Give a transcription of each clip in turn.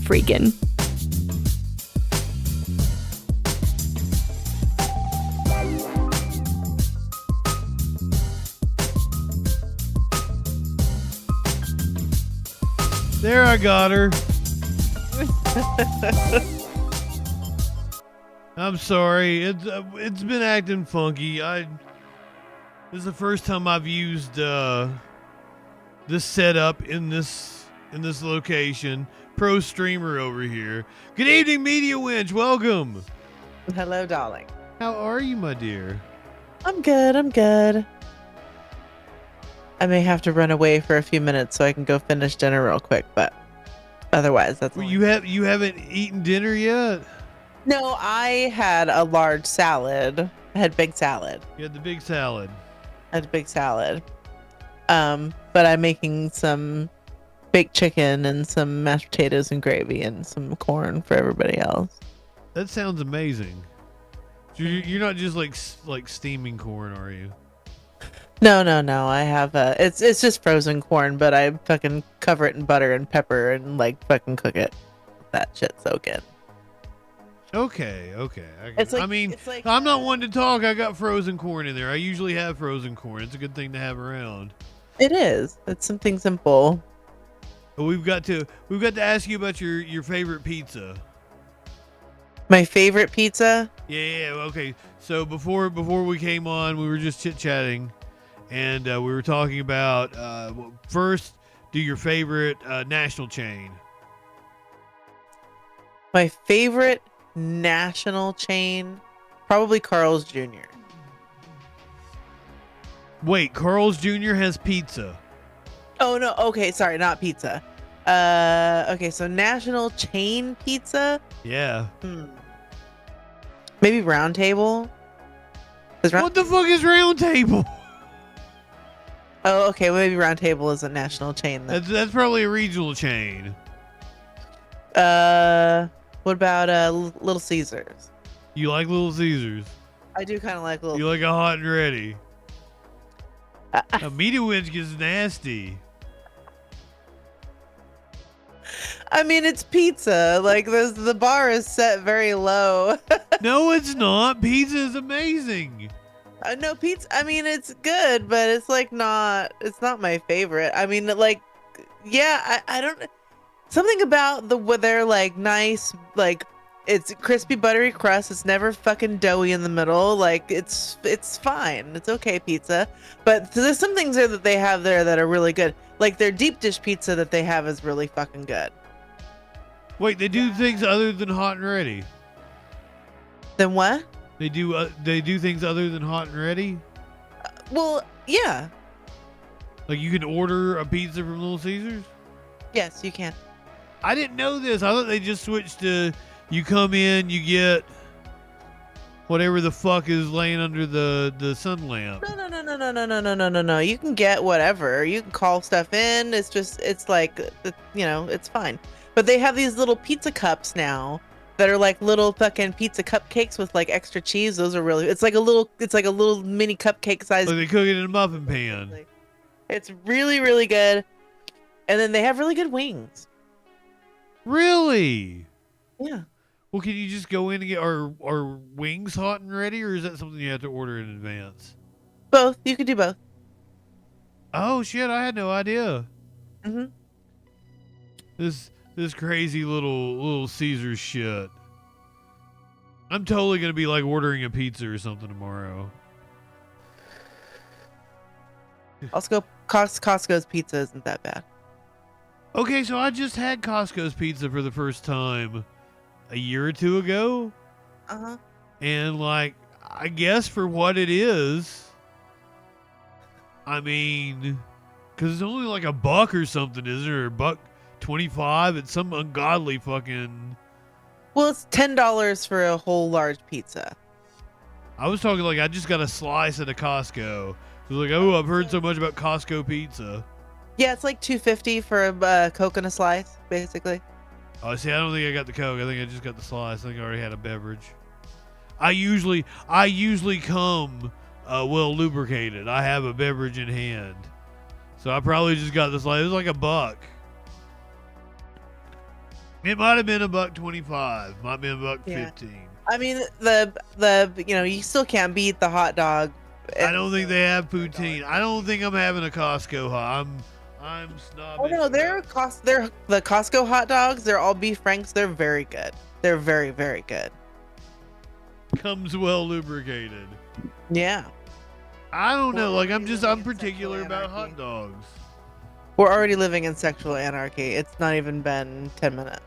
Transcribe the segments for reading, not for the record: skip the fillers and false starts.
FREAKIN. There, I got her. I'm sorry. It's been acting funky. This is the first time I've used this setup in this location. Pro streamer over here. Good evening, Media Wench. Welcome. Hello, darling. How are you, my dear? I'm good. I'm good. I may have to run away for a few minutes so I can go finish dinner real quick, but otherwise, that's. Well, you haven't eaten dinner yet? No, I had a large salad. I had big salad. You had the big salad. I had a big salad. But I'm making some baked chicken and some mashed potatoes and gravy and some corn for everybody else. That sounds amazing. You're not just like steaming corn, are you? No. I have it's just frozen corn, but I fucking cover it in butter and pepper and like fucking cook it. That shit's so good. Okay. It's like, I mean, it's like, I'm not one to talk. I got frozen corn in there. I usually have frozen corn. It's a good thing to have around. It is. It's something simple. But we've got to ask you about your favorite pizza. My favorite pizza? Yeah. Okay. So before we came on, we were just chit-chatting, and we were talking about first, do your favorite national chain. My favorite national chain? Probably Carl's Jr. Wait, Carl's Jr. has pizza. Oh, no. Okay, sorry. Not pizza. Okay, so national chain pizza? Yeah. Maybe Round Table? What the fuck is Round Table? Oh, okay. Well, maybe Round Table is a national chain then. That's probably a regional chain. What about Little Caesars? You like Little Caesars? I do kind of like Little. You like a hot and ready? A Media Wench gets nasty. I mean, it's pizza. Like, the bar is set very low. No, it's not. Pizza is amazing. No, pizza. I mean, it's good, but it's like not. It's not my favorite. I mean, like, yeah. I don't. Something about they're like nice, like it's crispy, buttery crust. It's never fucking doughy in the middle. Like it's fine. It's okay pizza. But there's some things there that they have there that are really good. Like their deep dish pizza that they have is really fucking good. Wait, they do things other than hot and ready? Then what? They do things other than hot and ready? Well, yeah. Like you can order a pizza from Little Caesars? Yes, you can. I didn't know this. I thought they just switched to you come in, you get whatever the fuck is laying under the sun lamp. No. You can get whatever. You can call stuff in. It's like, it's fine. But they have these little pizza cups now that are like little fucking pizza cupcakes with like extra cheese. Those are really, it's like a little mini cupcake size. Like they cook it in a muffin pan. It's really, really good. And then they have really good wings. Really? Yeah. Well, can you just go in and get our wings hot and ready, or is that something you have to order in advance? Both. You could do both. Oh shit! I had no idea. Mhm. This crazy little Caesar shit. I'm totally gonna be like ordering a pizza or something tomorrow. Also, Costco's pizza isn't that bad. Okay, so I just had Costco's pizza for the first time a year or two ago. Uh-huh. And like, I guess for what it is, I mean, because it's only like $1 or something, isn't it? Or $1.25. It's some ungodly fucking. Well, it's $10 for a whole large pizza. I was talking like I just got a slice at a Costco. It was like, oh, I've heard so much about Costco pizza. Yeah, it's like $2.50 for a Coke and a slice, basically. Oh, see, I don't think I got the Coke. I think I just got the slice. I think I already had a beverage. I usually come well lubricated. I have a beverage in hand, so I probably just got this. It was like $1. It might have been $1.25. Might have been $1.15. I mean, you still can't beat the hot dog. I don't think they have poutine. I don't think I'm having a Costco hot. I'm snobbish. Oh no, they're the Costco hot dogs. They're all beef franks. They're very good. They're very, very good. Comes well lubricated. Yeah. I don't know. Like I'm particular about hot dogs. We're already living in sexual anarchy. It's not even been 10 minutes.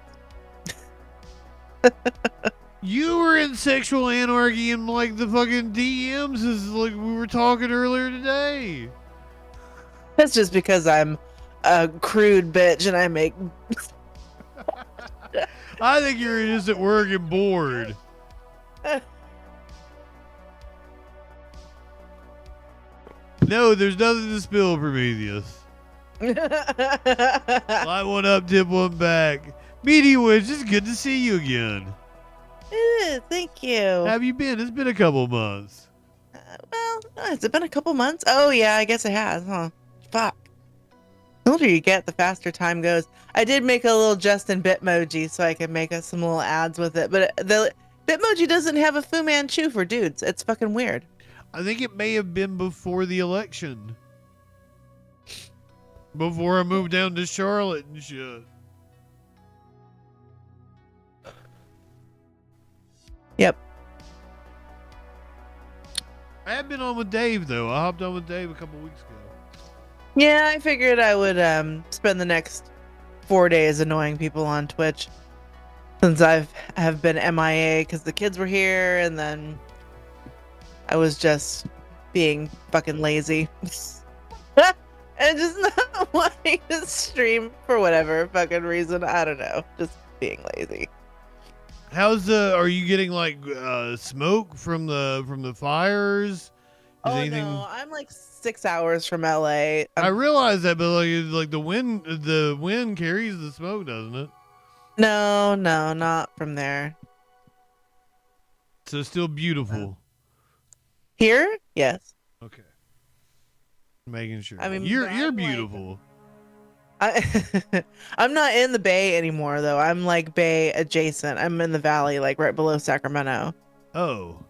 You were in sexual anarchy in like the fucking DMs is like we were talking earlier today. That's just because I'm a crude bitch and I make. I think you're just at work and bored. No, there's nothing to spill, Prometheus. Light one up, tip one back. Meaty Witch, it's good to see you again. It is, thank you. How have you been? It's been a couple of months. Well, has it been a couple months? Oh yeah, I guess it has, huh? Fuck. The older you get, the faster time goes. I did make a little Justin Bitmoji so I could make us some little ads with it, but the Bitmoji doesn't have a Fu Manchu for dudes. It's fucking weird. I think it may have been before the election. Before I moved down to Charlotte and shit. Yep. I have been on with Dave though. I hopped on with Dave a couple weeks ago. Yeah, I figured I would spend the next 4 days annoying people on Twitch since have been MIA because the kids were here and then I was just being fucking lazy. And just not wanting to stream for whatever fucking reason. I don't know. Just being lazy. Are you getting like smoke from the fires? No, I'm like 6 hours from LA. I realize that, but like the wind carries the smoke, doesn't it? No, not from there. So still beautiful. Here? Yes. Okay. Making sure. I mean, you're beautiful. I'm not in the Bay anymore though. I'm like Bay adjacent. I'm in the valley, like right below Sacramento. Oh.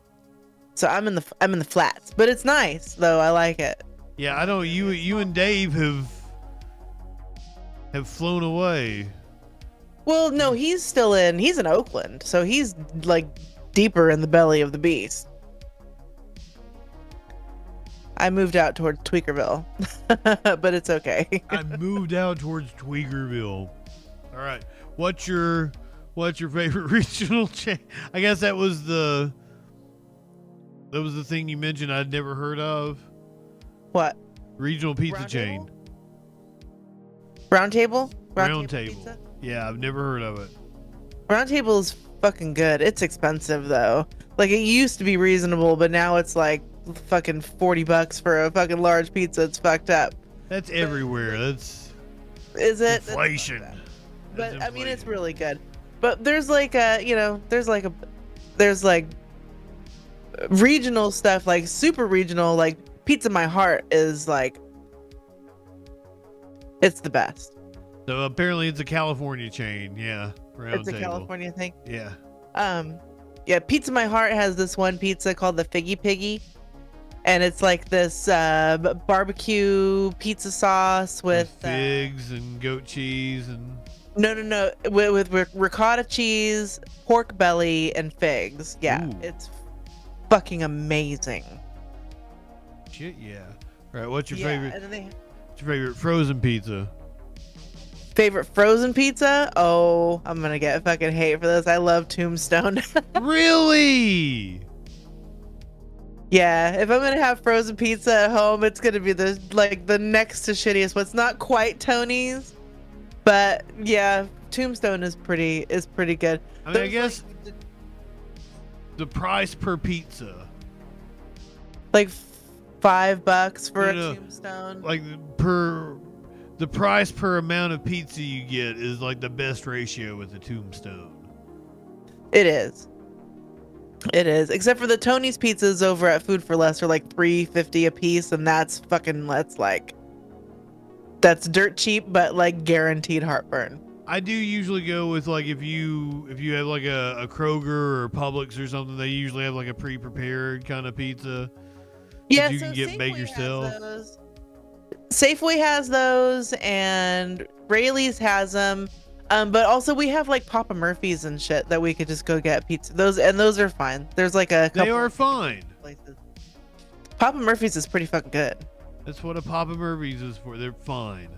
So I'm in the flats, but it's nice though. I like it. Yeah, I don't. You and Dave have flown away. Well, no, he's in Oakland, so he's like deeper in the belly of the beast. I moved out towards Tweakerville, but it's okay. I moved out towards Tweakerville. All right, what's your favorite regional chain? I guess that was the thing you mentioned I'd never heard of. What? Regional pizza chain. Round Table? Round Table. Pizza? Yeah, I've never heard of it. Round Table is fucking good. It's expensive though. Like it used to be reasonable, but now it's like fucking $40 for a fucking large pizza. It's fucked up. That's everywhere. Is it inflation? But I mean, it's really good. But there's like regional stuff, like super regional, like Pizza My Heart is like, it's the best. So apparently it's a California chain. Yeah. Round It's a Table. California thing. Yeah. Yeah, Pizza My Heart has this one pizza called the Figgy Piggy. And it's like this barbecue pizza sauce with figs and goat cheese and no with ricotta cheese, pork belly, and figs. Yeah, Ooh. It's fucking amazing. Shit, yeah. All right, what's your favorite? And then What's your favorite frozen pizza? Favorite frozen pizza? Oh, I'm gonna get fucking hate for this. I love Tombstone. Really? Yeah, if I'm gonna have frozen pizza at home, it's gonna be the next to shittiest one. It's not quite Tony's, but yeah, Tombstone is pretty good. I mean, I guess the price per pizza, like $5 for a Tombstone. Like the price per amount of pizza you get is like the best ratio with the Tombstone. It is. It is, except for the Tony's pizzas over at Food for Less are like $3.50 a piece, and that's dirt cheap, but like guaranteed heartburn. I do usually go with like if you have like a Kroger or Publix or something, they usually have like a pre-prepared kind of pizza Yeah, that you so can get Safeway make has yourself. those. Safeway has those, and Rayleigh's has them. But also we have like Papa Murphy's and shit that we could just go get pizza. Those are fine. There's like a couple They are of fine. places. Papa Murphy's is pretty fucking good. That's what a Papa Murphy's is for. They're fine.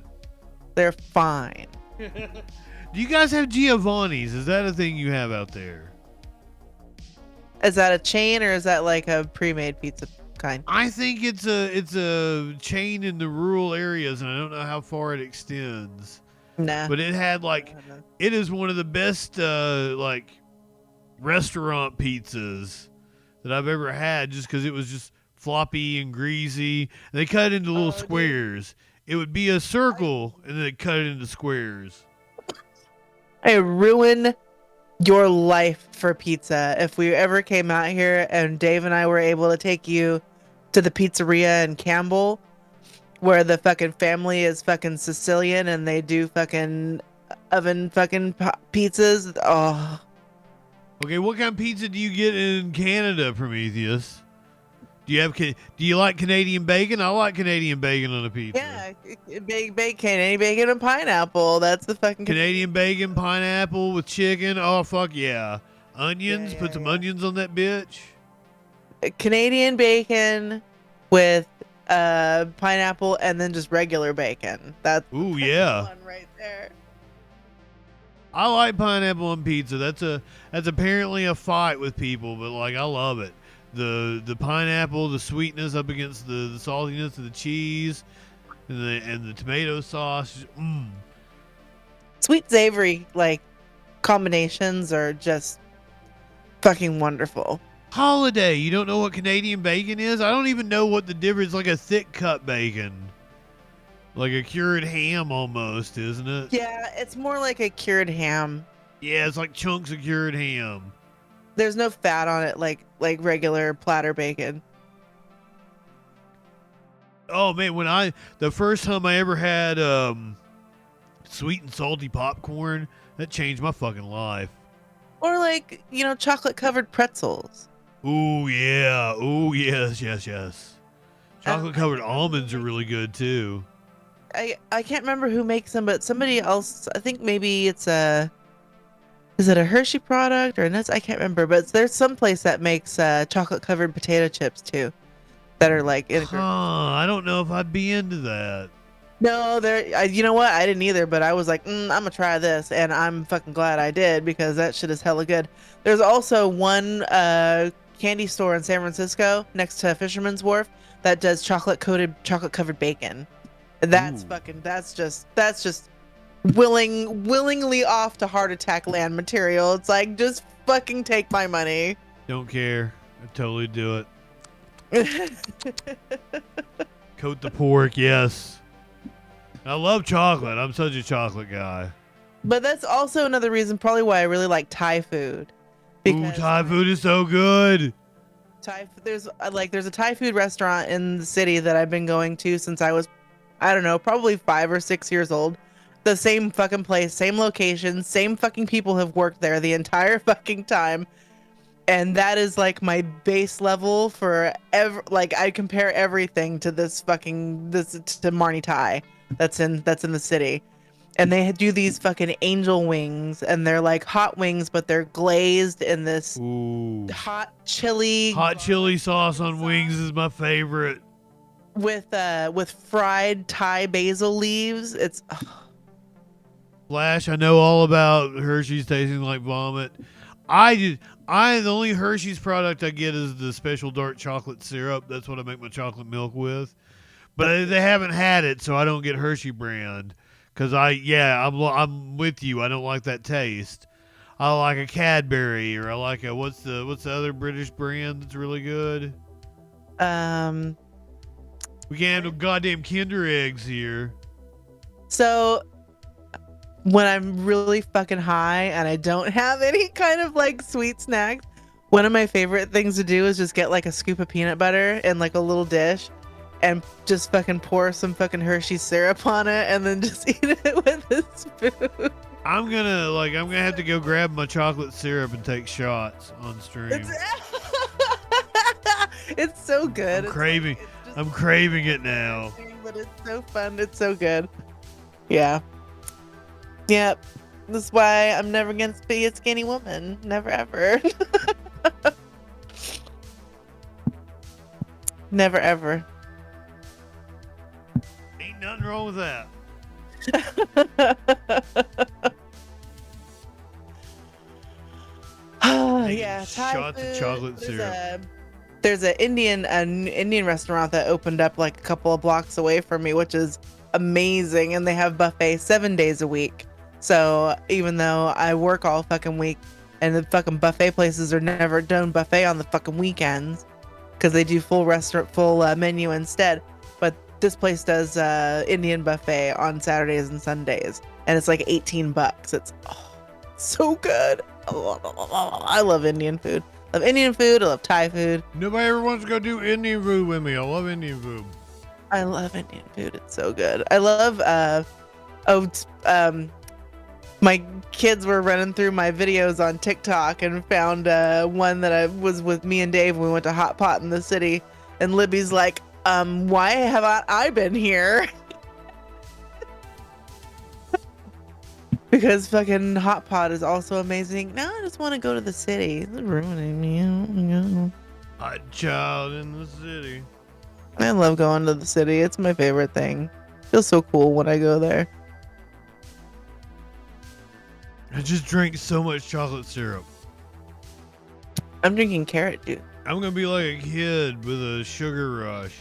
They're fine. Do you guys have Giovanni's? Is that a thing you have out there? Is that a chain or is that like a pre-made pizza kind? I think it's a chain in the rural areas, and I don't know how far it extends. Nah. But it had like, it is one of the best like restaurant pizzas that I've ever had, just because it was just floppy and greasy. And they cut it into little squares. It would be a circle, and then they cut it into squares. I ruin your life for pizza. If we ever came out here and Dave and I were able to take you to the pizzeria in Campbell, where the fucking family is fucking Sicilian and they do fucking oven fucking pizzas. Oh. Okay, what kind of pizza do you get in Canada, Prometheus? Do you like Canadian bacon? I like Canadian bacon on a pizza. Yeah, Canadian bacon and pineapple. That's the fucking Canadian bacon, pineapple with chicken. Oh fuck yeah! Onions. Put some onions on that bitch. Canadian bacon with pineapple and then just regular bacon. That's ooh yeah. one right there. I like pineapple on pizza. That's apparently a fight with people, but like I love it. The pineapple, the sweetness up against the saltiness of the cheese, and the tomato sauce. Sweet savory like combinations are just fucking wonderful. Holiday, you don't know what Canadian bacon is? I don't even know what the difference. Like a thick cut bacon, like a cured ham almost, isn't it? Yeah, it's more like a cured ham. Yeah, it's like chunks of cured ham. There's no fat on it like regular platter bacon. Oh man, the first time I ever had sweet and salty popcorn, that changed my fucking life. Or like, chocolate covered pretzels. Ooh yeah. Ooh yes. Chocolate covered almonds are really good too. I can't remember who makes them, but somebody else, I think maybe it's is it a Hershey product or a Nuts? I can't remember, but there's some place that makes chocolate covered potato chips too, that are like. I don't know if I'd be into that. No, you know what? I didn't either, but I was like, I'm gonna try this, and I'm fucking glad I did because that shit is hella good. There's also one candy store in San Francisco next to Fisherman's Wharf that does chocolate covered bacon. That's that's just willingly off to heart attack land material. It's like, just fucking take my money. Don't care. I'd totally do it. Coat the pork, yes. I love chocolate. I'm such a chocolate guy. But that's also another reason probably why I really like Thai food. Ooh, Thai food is so good. There's a Thai food restaurant in the city that I've been going to since I was, I don't know, probably 5 or 6 years old. The same fucking place, same location, same fucking people have worked there the entire fucking time. And that is like my base level for I compare everything to to Marnie Thai that's in the city. And they do these fucking angel wings, and they're like hot wings, but they're glazed in this hot chili sauce on wings is my favorite. With fried Thai basil leaves. It's Flash, I know all about Hershey's tasting like vomit. The only Hershey's product I get is the special dark chocolate syrup. That's what I make my chocolate milk with. But they haven't had it, so I don't get Hershey brand. Cause I'm with you. I don't like that taste. I like a Cadbury, or I like a what's the other British brand that's really good? We can't have no goddamn Kinder eggs here. So when I'm really fucking high and I don't have any kind of like sweet snacks, one of my favorite things to do is just get like a scoop of peanut butter in like a little dish and just fucking pour some fucking Hershey syrup on it and then just eat it with a spoon. I'm gonna have to go grab my chocolate syrup and take shots on stream. It's so good. I'm craving it now. But it's so fun. It's so good. Yeah. Yep. That's why I'm never gonna be a skinny woman. Never ever. Never ever. Ain't nothing wrong with that. Yeah, Thai shots of food. chocolate syrup. There's an Indian restaurant that opened up like a couple of blocks away from me, which is amazing, and they have buffet 7 days a week. So even though I work all fucking week, and the fucking buffet places are never done buffet on the fucking weekends, because they do full menu instead. But this place does Indian buffet on Saturdays and Sundays, and it's like $18. It's so good. I love Indian food. I love Indian food. I love Thai food. Nobody ever wants to go do Indian food with me. I love Indian food. I love Indian food. It's so good. I love my kids were running through my videos on TikTok and found one that I was with me and Dave when we went to Hot Pot in the city, and Libby's like, why haven't I been here? Because fucking Hot Pot is also amazing. Now I just want to go to the city. It's ruining me. I don't know. Hot child in the city. I love going to the city. It's my favorite thing. Feels so cool when I go there. I just drank so much chocolate syrup. I'm drinking carrot juice. I'm gonna be like a kid with a sugar rush.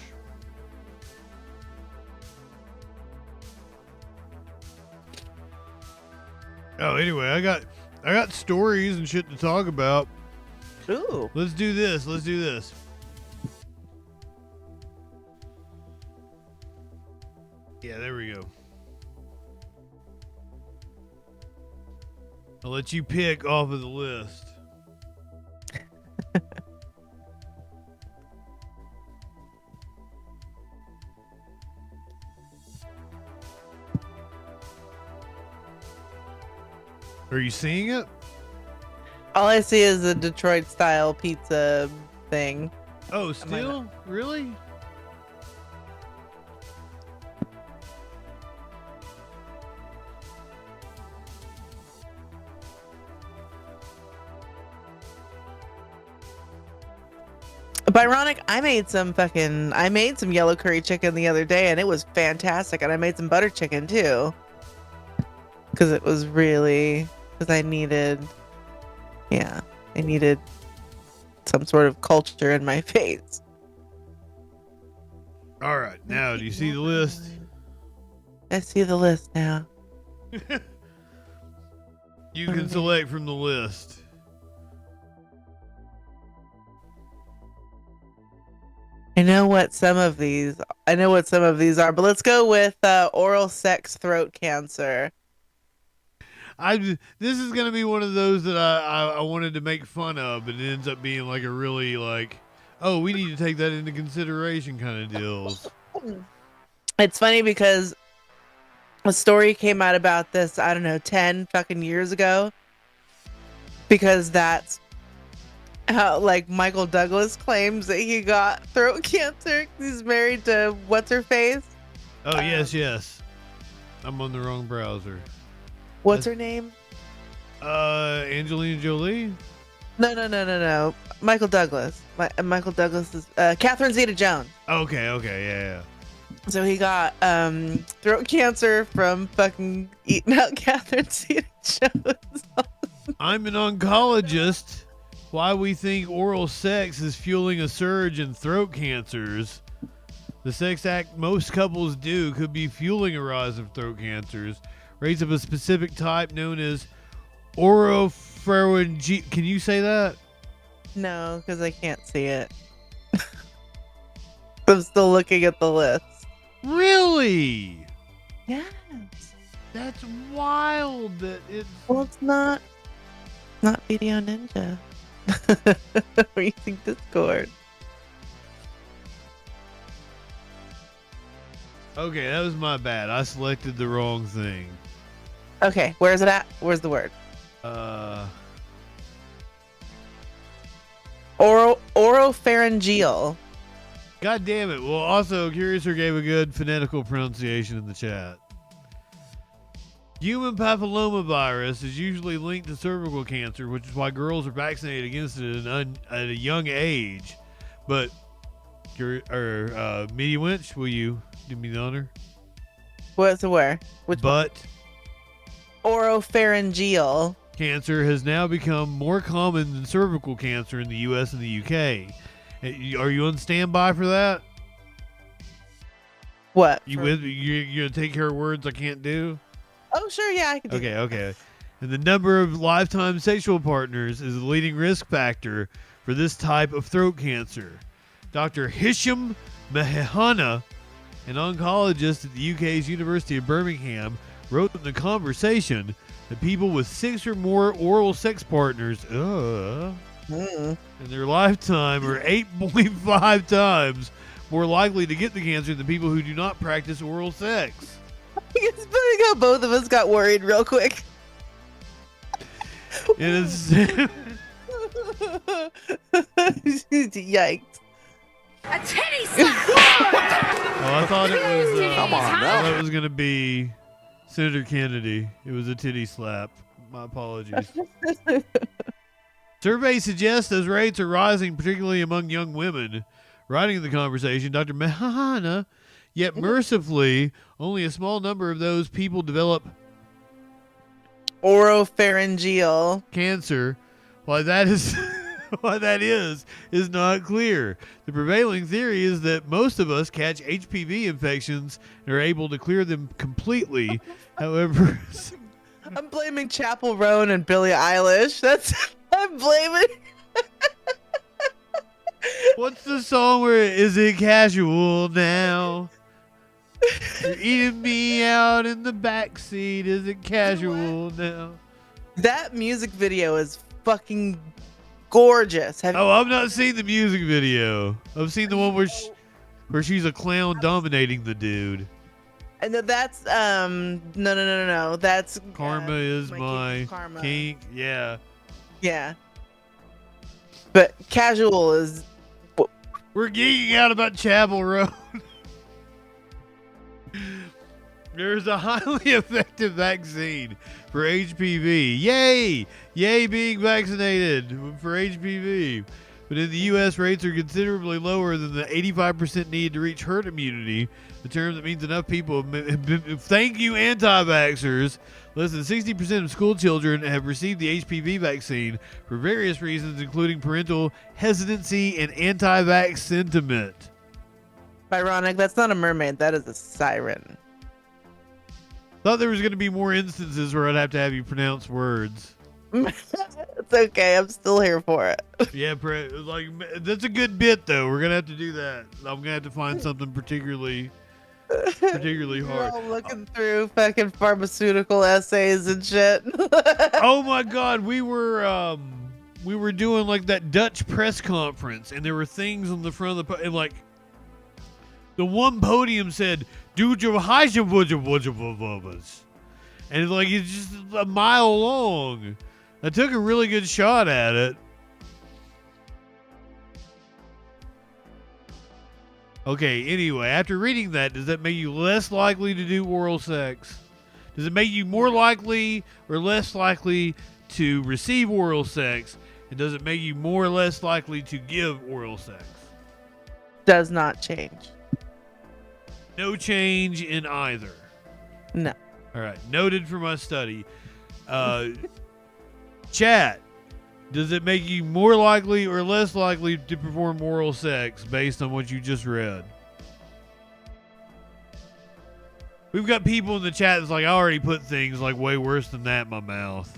Oh, anyway, I got stories and shit to talk about. Ooh. Let's do this. Let's do this. Yeah, there we go. I'll let you pick off of the list. Are you seeing it? All I see is a Detroit style pizza thing. Oh, still? Really? Byronic, I made some yellow curry chicken the other day, and it was fantastic. And I made some butter chicken too, because I needed some sort of culture in my face. All right, now do you see the list? I see the list now. You can select from the list. I know what some of these are, but let's go with oral sex throat cancer. This is gonna be one of those that I wanted to make fun of, but it ends up being like a really like, oh, we need to take that into consideration kind of deals. It's funny because a story came out about this, I don't know, 10 fucking years ago, because that's how like Michael Douglas claims that he got throat cancer. He's married to what's her face? Oh yes. I'm on the wrong browser. What's her name? Angelina Jolie? No. Michael Douglas. Michael Douglas is Catherine Zeta-Jones. Okay, yeah. So he got throat cancer from fucking eating out Catherine Zeta-Jones. I'm an oncologist. Why we think oral sex is fueling a surge in throat cancers. The sex act most couples do could be fueling a rise of throat cancers. Rates of a specific type known as oropharyngeal. Can you say that? No, because I can't see it. I'm still looking at the list. Really? Yes. That's wild. That it's. Well, it's not Video Ninja. We're using Discord. Okay, that was my bad. I selected the wrong thing. Okay, where's it at? Where's the word? Oropharyngeal. God damn it. Well, also, Curiouser gave a good phonetical pronunciation in the chat. Human papillomavirus is usually linked to cervical cancer, which is why girls are vaccinated against it at a young age. But, Media Wench, will you do me the honor? What's the word? Which But oropharyngeal cancer has now become more common than cervical cancer in the U.S. and the UK. Are you on standby for that? What? You gonna take care of words I can't do? Oh, sure, yeah, I can do Okay, okay. And the number of lifetime sexual partners is the leading risk factor for this type of throat cancer. Dr. Hisham Mahana, an oncologist at the UK's University of Birmingham, wrote in The Conversation that people with 6 or more oral sex partners in their lifetime are 8.5 times more likely to get the cancer than people who do not practice oral sex. It's funny how both of us got worried real quick. It is. Yikes. A titty slap! Oh, I thought it was. Come on, I now. thought it was going to be Senator Kennedy. It was a titty slap. My apologies. Surveys suggest those rates are rising, particularly among young women. Writing in The Conversation, Dr. Mahana, yet mercifully, only a small number of those people develop Oropharyngeal. cancer. Why that is not clear. The prevailing theory is that most of us catch HPV infections and are able to clear them completely. However, I'm blaming Chapel Roan and Billie Eilish. I'm blaming. what's the song where is it casual now? You're eating me out in the backseat. Is it casual now? That music video is fucking gorgeous. Oh, I've not seen the music video. I've seen the one where she's a clown dominating the dude. And that's no. That's Karma is my karma. kink. Yeah. Yeah. But casual is. We're geeking out about Chapel Road. There's a highly effective vaccine for HPV. Yay! Yay being vaccinated for HPV. But in the U.S., rates are considerably lower than the 85% need to reach herd immunity, a term that means enough people have been, thank you, anti-vaxxers. Less than 60% of school children have received the HPV vaccine for various reasons, including parental hesitancy and anti-vax sentiment. Ironic. That's not a mermaid. That is a siren. Thought there was going to be more instances where I'd have to have you pronounce words. It's okay. I'm still here for it. Yeah, that's a good bit though. We're gonna have to do that. I'm gonna have to find something particularly We're hard. all looking through fucking pharmaceutical essays and shit. Oh my God, we were doing like that Dutch press conference, and there were things on the front of and like the one podium said, "Do your and like it's just a mile long. I took a really good shot at it. Okay, anyway, after reading that, does that make you less likely to do oral sex? Does it make you more likely or less likely to receive oral sex? And does it make you more or less likely to give oral sex? Does not change. No change in either. No. All right, noted for my study. Chat, does it make you more likely or less likely to perform oral sex based on what you just read? We've got people in the chat that's like, I already put things like way worse than that in my mouth.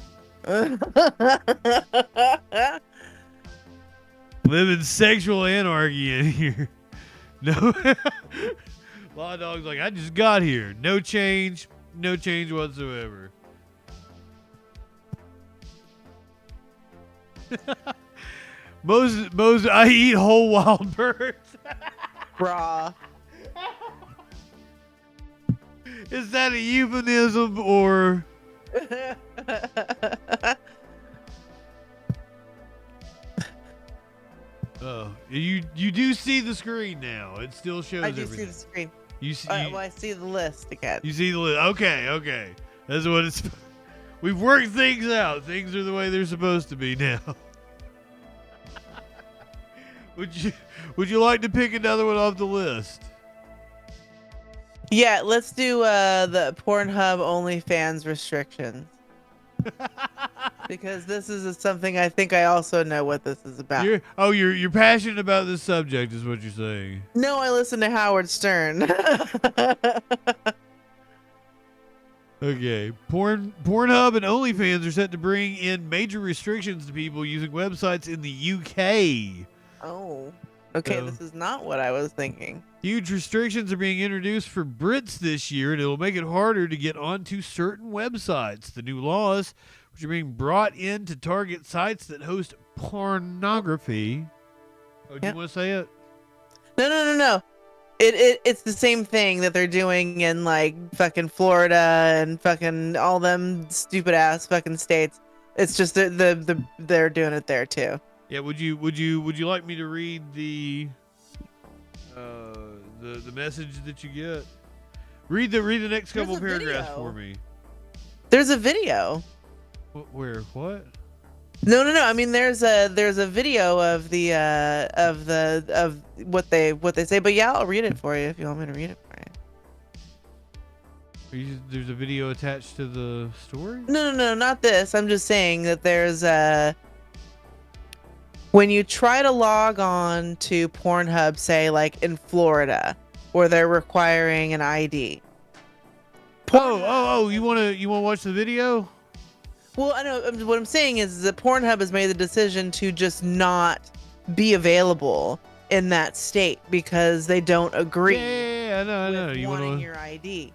Living sexual anarchy in here. No. Law Dog's like, I just got here. No change whatsoever. most I eat whole wild birds. Raw. Is that a euphemism or Oh, you do see the screen now. It still shows I do everything. see the screen. You see, Well, I see the list again. you see the list. Okay. That's what it's. We've worked things out. Things are the way they're supposed to be now. Would you like to pick another one off the list? Yeah, let's do the Pornhub OnlyFans restrictions. Because this is something I think I also know what this is about. You're passionate about this subject, is what you're saying. No, I listen to Howard Stern. Okay, Pornhub and OnlyFans are set to bring in major restrictions to people using websites in the UK. Oh, okay, So- this is not what I was thinking. Huge restrictions are being introduced for Brits this year, and it will make it harder to get onto certain websites. The new laws, which are being brought in to target sites that host pornography. Oh, do Yep. you want to say it? No. It's the same thing that they're doing in like fucking Florida and fucking all them stupid ass fucking states. It's just they're doing it there too. Yeah. Would you like me to read the message that you get? Read the next There's couple a paragraphs video. for me. There's a video. Where? What? No. I mean, there's a video of what they say. But yeah, I'll read it for you if you want me to read it for you. There's a video attached to the story? No, not this. I'm just saying that there's when you try to log on to Pornhub, say like in Florida, where they're requiring an ID. Oh! You wanna watch the video? Well, I know what I'm saying is that Pornhub has made the decision to just not be available in that state because they don't agree Yeah, I know. with You wanting wanna? your ID.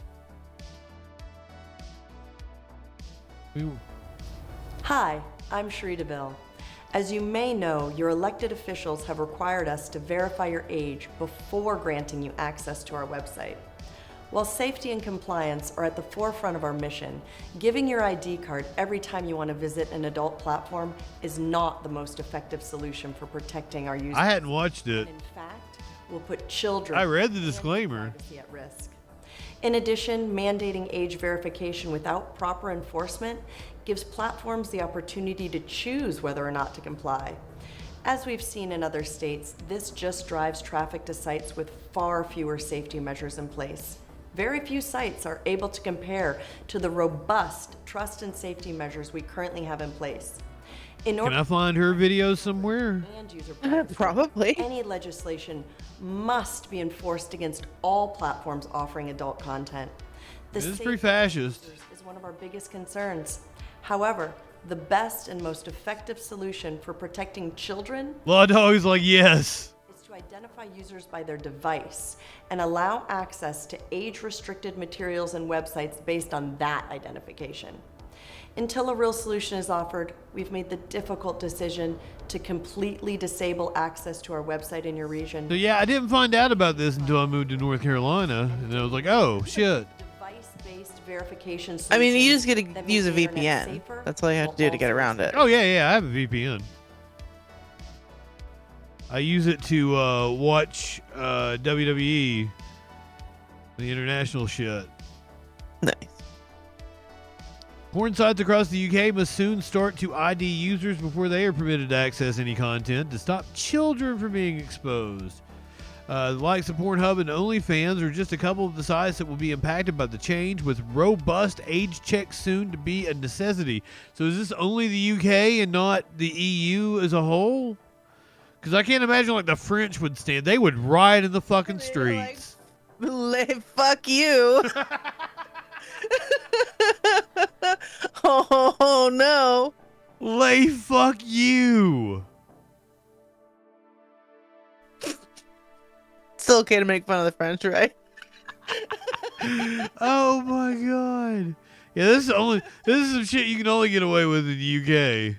Hi, I'm Sharita Bill. As you may know, your elected officials have required us to verify your age before granting you access to our website. While safety and compliance are at the forefront of our mission, giving your ID card every time you want to visit an adult platform is not the most effective solution for protecting our users. I hadn't watched it. In fact, will put children I read the and their disclaimer. privacy at risk. In addition, mandating age verification without proper enforcement gives platforms the opportunity to choose whether or not to comply. As we've seen in other states, this just drives traffic to sites with far fewer safety measures in place. Very few sites are able to compare to the robust trust and safety measures we currently have in place. In Can order I find her video somewhere? and user privacy, Probably. any legislation must be enforced against all platforms offering adult content. The This is safety pretty of fascist. users is one of our biggest concerns. However, the best and most effective solution for protecting children Law Dog's like, yes. is to identify users by their device and allow access to age-restricted materials and websites based on that identification. Until a real solution is offered, we've made the difficult decision to completely disable access to our website in your region. So yeah, I didn't find out about this until I moved to North Carolina, and I was like, oh shit. Device-based verification I mean, you just solutions get that to use a make the internet VPN. safer That's all you have to do to get will around it. also Oh yeah, I have a VPN. I use it to watch WWE, the international shit. Nice. Porn sites across the UK must soon start to ID users before they are permitted to access any content to stop children from being exposed. The likes of Pornhub and OnlyFans are just a couple of the sites that will be impacted by the change, with robust age checks soon to be a necessity. So is this only the UK and not the EU as a whole? Because I can't imagine like the French would stand. They would riot in the fucking streets. Fuck you. Oh no. Lay fuck you. Still okay to make fun of the French, right? Oh my god. Yeah, this is some shit you can only get away with in the UK.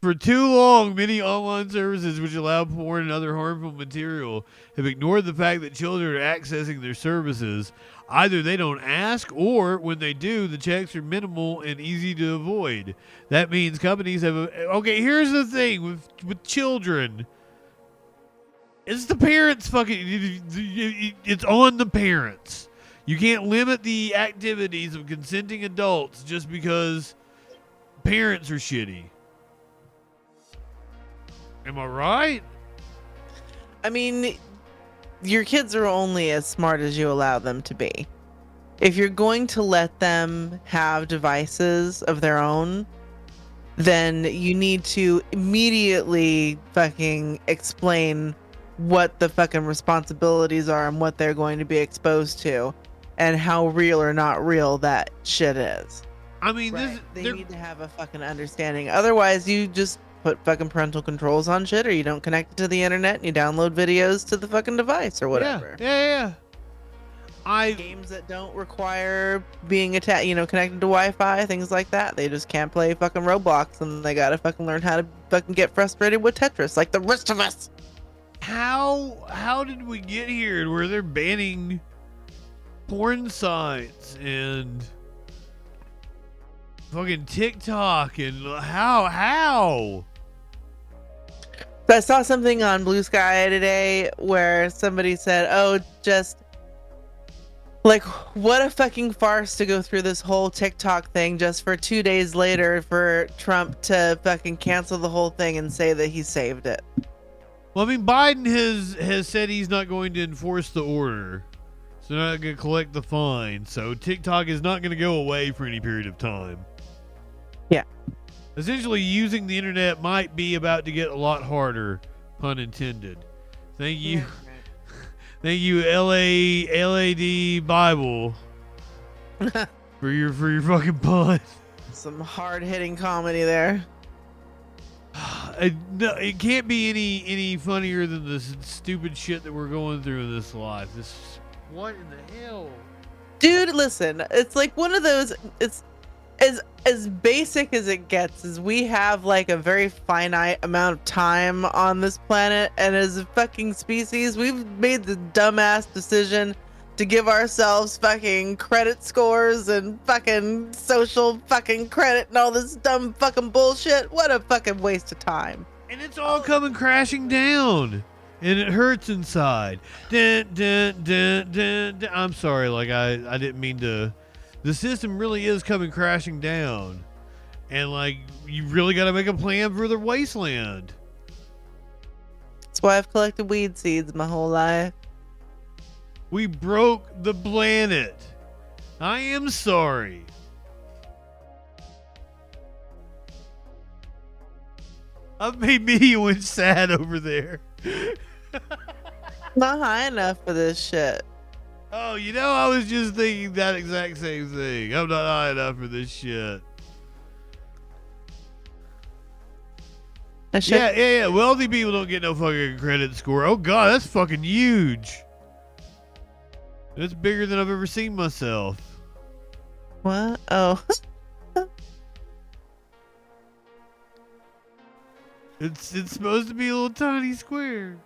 For too long, many online services which allow porn and other harmful material have ignored the fact that children are accessing their services. Either they don't ask, or when they do, the checks are minimal and easy to avoid. That means companies have okay, here's the thing with children. It's the parents it's on the parents. You can't limit the activities of consenting adults just because parents are shitty. Am I right? I mean, your kids are only as smart as you allow them to be. If you're going to let them have devices of their own, then you need to immediately fucking explain what the fucking responsibilities are and what they're going to be exposed to and how real or not real that shit is. I mean, Right. They need to have a fucking understanding. Otherwise, you just put fucking parental controls on shit, or you don't connect it to the internet and you download videos to the fucking device or whatever. Yeah. Games that don't require being connected to Wi-Fi, things like that. They just can't play fucking Roblox, and they gotta fucking learn how to fucking get frustrated with Tetris, like the rest of us. How did we get here where they're banning porn sites and fucking TikTok and how? So I saw something on Blue Sky today where somebody said, "Oh, just like what a fucking farce to go through this whole TikTok thing just for 2 days later for Trump to fucking cancel the whole thing and say that he saved it." Well, I mean, Biden has said he's not going to enforce the order. So they're not going to collect the fine. So TikTok is not going to go away for any period of time. Yeah. Essentially, using the internet might be about to get a lot harder, pun intended. Thank you. Yeah. Thank you, LAD Bible, for your fucking pun. Some hard-hitting comedy there. No, it can't be any funnier than this stupid shit that we're going through in this life. What in the hell? Dude, listen, it's like one of those, it's as basic as it gets, is we have like a very finite amount of time on this planet, and as a fucking species, we've made the dumbass decision to give ourselves fucking credit scores and fucking social fucking credit and all this dumb fucking bullshit. What a fucking waste of time. And it's all coming crashing down. And it hurts inside. Dun, dun, dun, dun, dun. I'm sorry, like I didn't mean to. The system really is coming crashing down. And like you really gotta make a plan for the wasteland. That's why I've collected weed seeds my whole life. We broke the planet. I am sorry. I've made me and Wench sad over there. Not high enough for this shit. Oh, you know, I was just thinking that exact same thing. I'm not high enough for this shit. Yeah. Wealthy people don't get no fucking credit score. Oh, God, that's fucking huge. That's bigger than I've ever seen myself. What? Oh. It's supposed to be a little tiny square.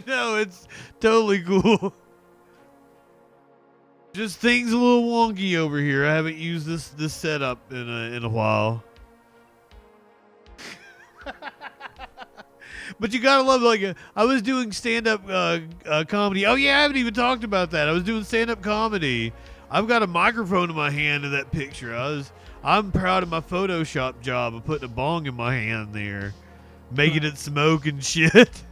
No, it's totally cool. Just things a little wonky over here. I haven't used this setup in a while. But you gotta love, like, I was doing stand-up comedy. Oh yeah, I haven't even talked about that. I was doing stand-up comedy. I've got a microphone in my hand in that picture. I'm proud of my Photoshop job of putting a bong in my hand there, making it smoke and shit.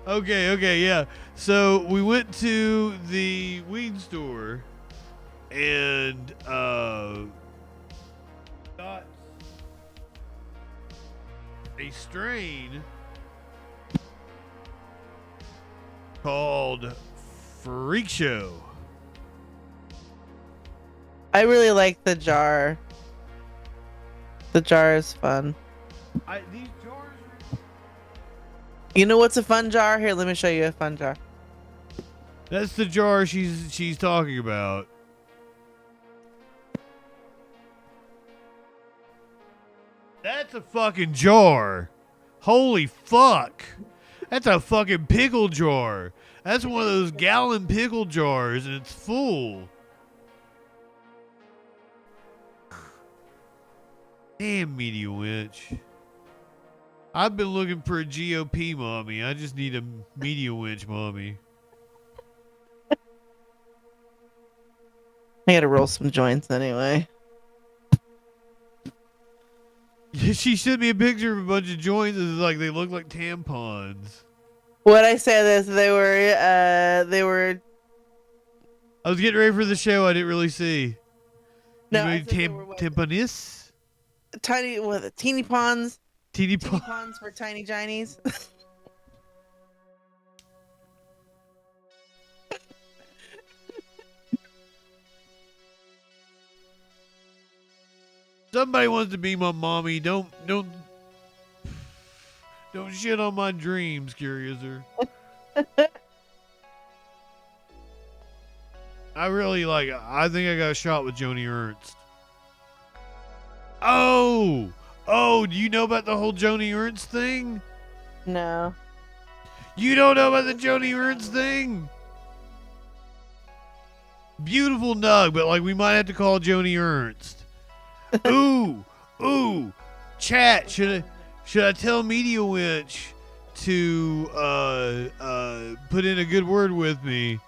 Okay, yeah. So we went to the weed store and got a strain called Freak Show. I really like the jar. The jar is fun. These jars are... You know what's a fun jar? Here, let me show you a fun jar. That's the jar she's talking about. That's a fucking jar. Holy fuck. That's a fucking pickle jar. That's one of those gallon pickle jars, and it's full. Damn, Media Wench. I've been looking for a GOP mommy. I just need a Media Wench mommy. I gotta roll some joints anyway. She sent me a picture of a bunch of joints. It's like they look like tampons. What I say this, they were. I was getting ready for the show. I didn't really see. No, You I made said they were what? tampanis? Tiny, what? Teeny ponds. Teeny Teeny pon. ponds for tiny ginies. Somebody wants to be my mommy. Don't shit on my dreams, Curiouser. I think I got a shot with Joni Ernst. Oh, do you know about the whole Joni Ernst thing? No. You don't know about the Joni Ernst thing? Beautiful nug, but like we might have to call Joni Ernst. Ooh, chat. Should I tell Media Wench to put in a good word with me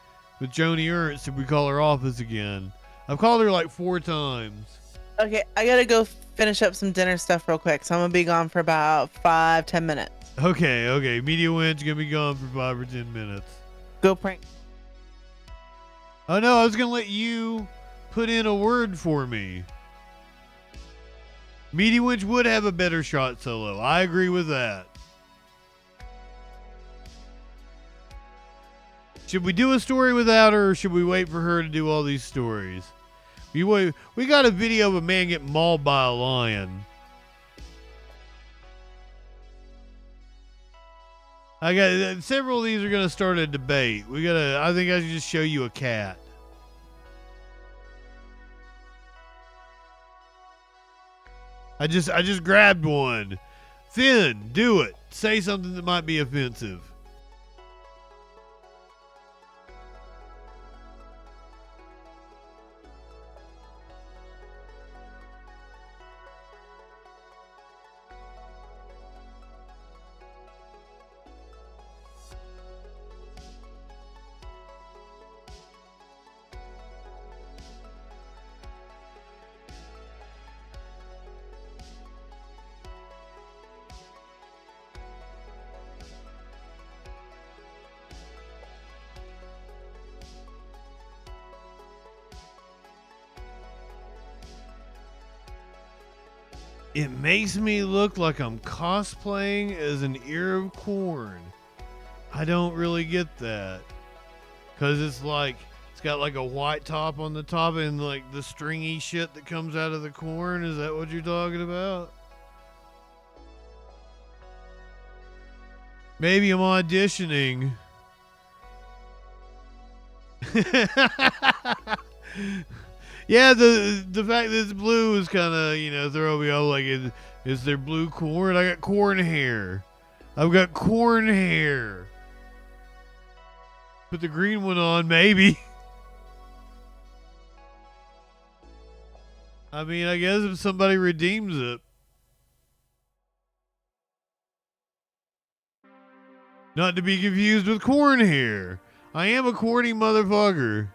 with Joni Ernst if we call her office again? I've called her like 4 times. Okay, I gotta go finish up some dinner stuff real quick, so I'm gonna be gone for about 5-10 minutes. Okay. Media Wench gonna be gone for 5 or 10 minutes. Go prank. Oh no, I was gonna let you put in a word for me. Media Wench would have a better shot solo. I agree with that. Should we do a story without her, or should we wait for her to do all these stories? We got a video of a man getting mauled by a lion. I got several of these are gonna start a debate. I think I should just show you a cat. I just grabbed one. Finn, do it. Say something that might be offensive. It makes me look like I'm cosplaying as an ear of corn. I don't really get that. Cause it's got like a white top on the top and like the stringy shit that comes out of the corn. Is that what you're talking about? Maybe I'm auditioning. Yeah, the fact that it's blue is kind of, throwing me off. Like, is there blue corn? I got corn hair. I've got corn hair. Put the green one on, maybe. I mean, I guess if somebody redeems it. Not to be confused with corn hair. I am a corny motherfucker.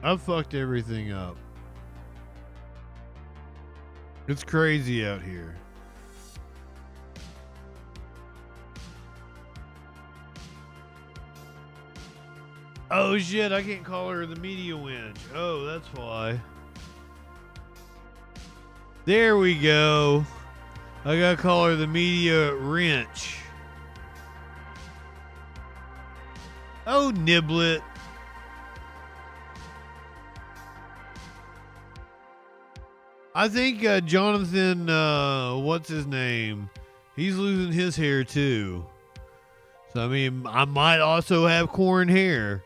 I've fucked everything up. It's crazy out here. Oh shit, I can't call her the Media Wench. Oh, that's why. There we go. I gotta call her the Media Wrench. Oh, Niblet. I think Jonathan, what's his name? He's losing his hair too. So So, I mean, I might also have corn hair.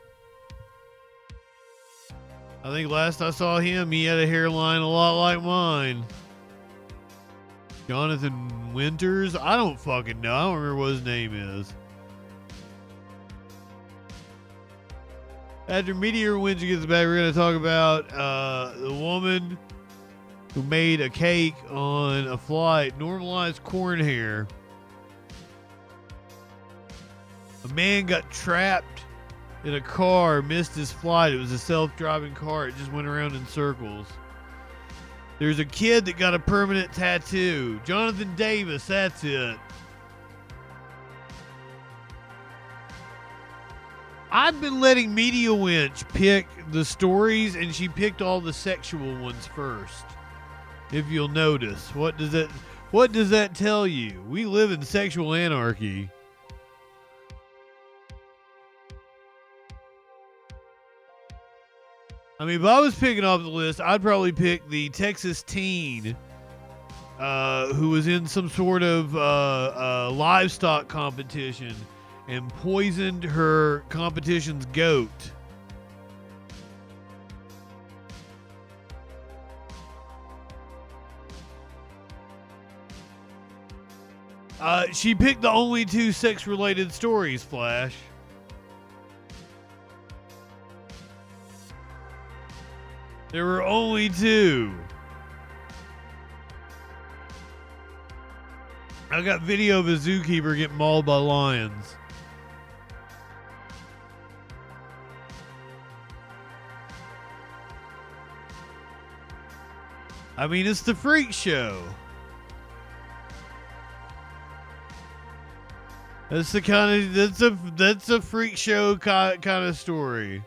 I think last I saw him, he had a hairline a lot like mine. Jonathan Winters? I don't fucking know. I don't remember what his name is. After Meteor Wench gets back, we're going to talk about the woman who made a cake on a flight, normalized corn hair. A man got trapped in a car, missed his flight. It was a self-driving car. It just went around in circles. There's a kid that got a permanent tattoo. Jonathan Davis, that's it. I've been letting Media Wench pick the stories, and she picked all the sexual ones first. If you'll notice. What does that tell you? We live in sexual anarchy. I mean, if I was picking off the list, I'd probably pick the Texas teen who was in some sort of livestock competition and poisoned her competition's goat. She picked the only two sex-related stories, Flash. There were only two. I got video of a zookeeper getting mauled by lions. I mean, it's the freak show. That's the kind of that's a freak show kind of story.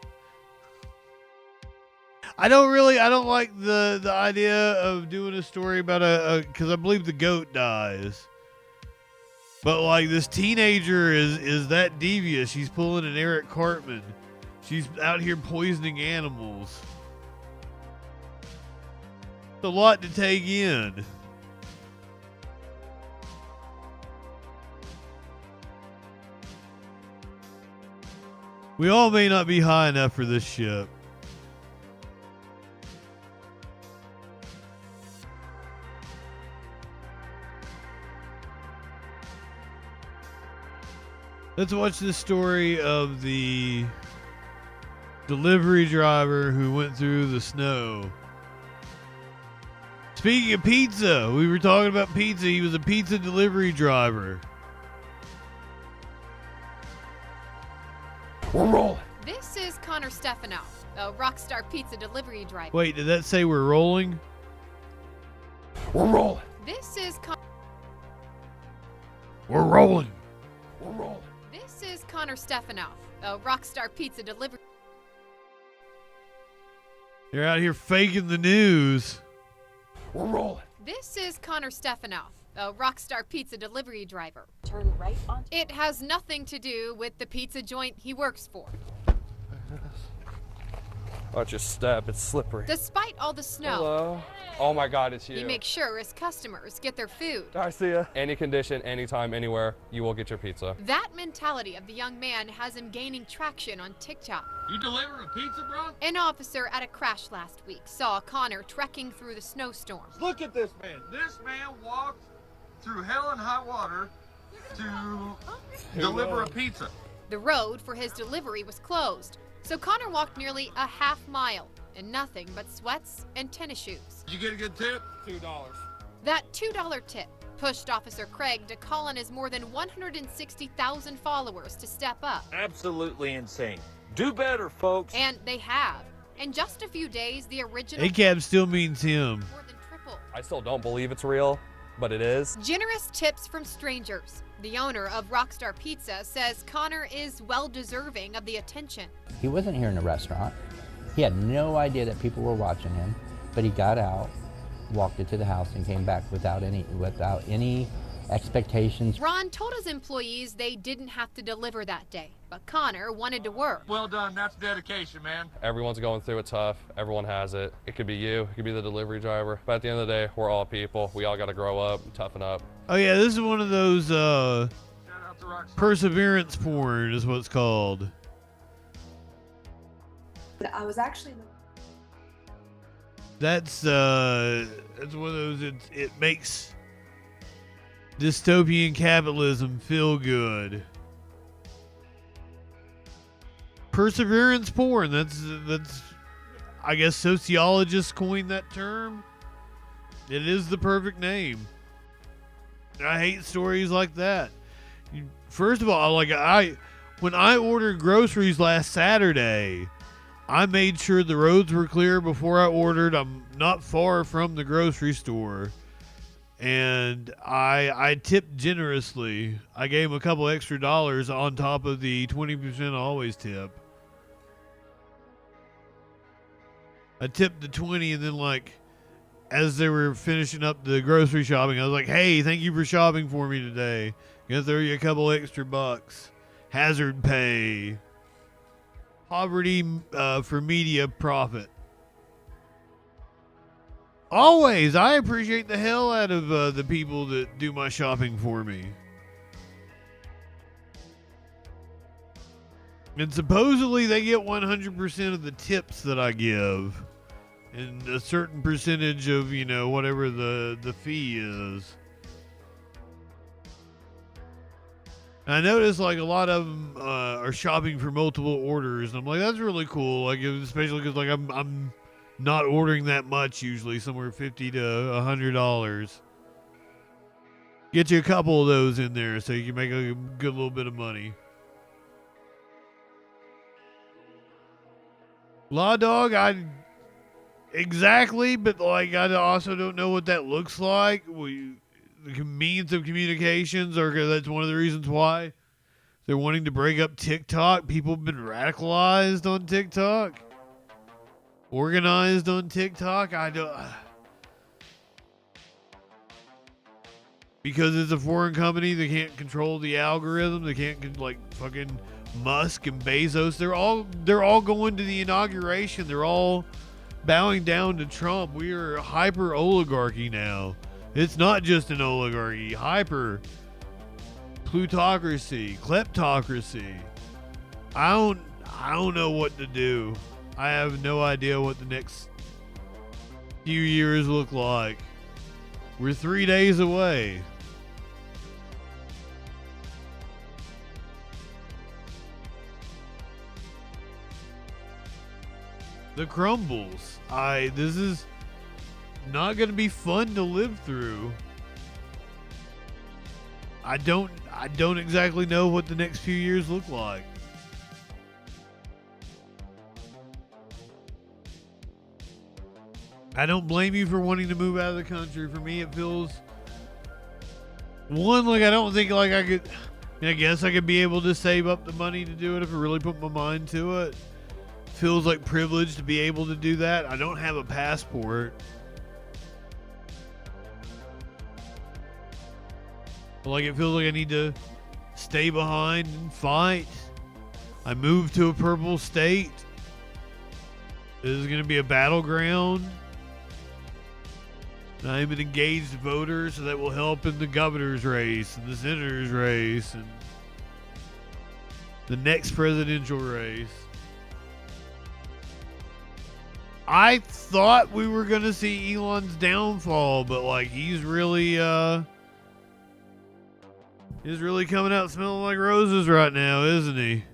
I don't like the idea of doing a story about because I believe the goat dies. But like this teenager is that devious. She's pulling an Eric Cartman. She's out here poisoning animals. It's a lot to take in. We all may not be high enough for this ship. Let's watch the story of the delivery driver who went through the snow. Speaking of pizza, we were talking about pizza. He was a pizza delivery driver. We're rolling. This is Connor Stefano, a rockstar pizza delivery driver. Wait, did that say we're rolling? We're rolling. This is We're rolling. We're rolling. This is Connor Stefano, a rockstar pizza delivery. They're out here faking the news. We're rolling. This is Connor Stefano, a rockstar pizza delivery driver. Turn right on. It has nothing to do with the pizza joint he works for. Watch your step, it's slippery. Despite all the snow, Hello. Oh my God, it's you. he makes sure his customers get their food. I see ya. Any condition, anytime, anywhere, you will get your pizza. That mentality of the young man has him gaining traction on TikTok. You deliver a pizza, bro? An officer at a crash last week saw Connor trekking through the snowstorm. Look at this man. This man walked through hell and high water to deliver a pizza. The road for his delivery was closed, so Connor walked nearly a half mile in nothing but sweats and tennis shoes. Did you get a good tip? $2. That $2 tip pushed Officer Craig to call on his more than 160,000 followers to step up. Absolutely insane. Do better, folks. And they have. In just a few days, the original ACAB still means him. more than tripled. I still don't believe it's real, but it is. Generous tips from strangers. The owner of Rockstar Pizza says Connor is well deserving of the attention. He wasn't here in the restaurant. He had no idea that people were watching him, but he got out, walked into the house, and came back without any expectations. Ron told his employees they didn't have to deliver that day, but Connor wanted to work. Well done. That's dedication, man. Everyone's going through it tough. Everyone has it. It could be you. It could be the delivery driver. But at the end of the day, we're all people. We all got to grow up, toughen up. Oh yeah, this is one of those out the rock. Perseverance porn is what it's called. I was actually. That's one of those. It makes dystopian capitalism feel good. Perseverance porn. That's. I guess sociologists coined that term. It is the perfect name. I hate stories like that. First of all, when I ordered groceries last Saturday, I made sure the roads were clear before I ordered. I'm not far from the grocery store. And I tipped generously. I gave him a couple extra dollars on top of the 20% always tip. I tipped the 20, and then as they were finishing up the grocery shopping, I was like, hey, thank you for shopping for me today. Gonna throw you a couple extra bucks. Hazard pay. Poverty for media profit. Always, I appreciate the hell out of the people that do my shopping for me. And supposedly they get 100% of the tips that I give. And a certain percentage of, whatever the fee is. I noticed a lot of them are shopping for multiple orders. And I'm like, that's really cool. Especially because I'm not ordering that much usually, somewhere $50 to $100. Get you a couple of those in there so you can make a good little bit of money. Law Dog, exactly, but I also don't know what that looks like. The means of communications, or that's one of the reasons why they're wanting to break up TikTok. People have been radicalized on TikTok, organized on TikTok. Because it's a foreign company, they can't control the algorithm. They can't fucking Musk and Bezos. They're all going to the inauguration. They're all bowing down to Trump. We are hyper oligarchy now. It's not just an oligarchy. Hyper plutocracy, kleptocracy. I don't know what to do. I have no idea what the next few years look like. We're 3 days away. The crumbles. This is not going to be fun to live through. I don't exactly know what the next few years look like. I don't blame you for wanting to move out of the country. For me, it feels I don't think I could. I guess I could be able to save up the money to do it if I really put my mind to it. Feels like privilege to be able to do that. I don't have a passport. It feels like I need to stay behind and fight. I moved to a purple state. This is going to be a battleground. I'm an engaged voter, so that will help in the governor's race and the senator's race and the next presidential race. I thought we were going to see Elon's downfall, but he's really coming out smelling like roses right now, isn't he?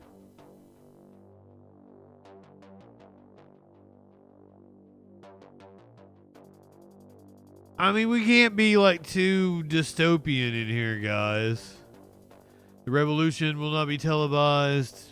I mean, we can't be too dystopian in here, guys. The revolution will not be televised.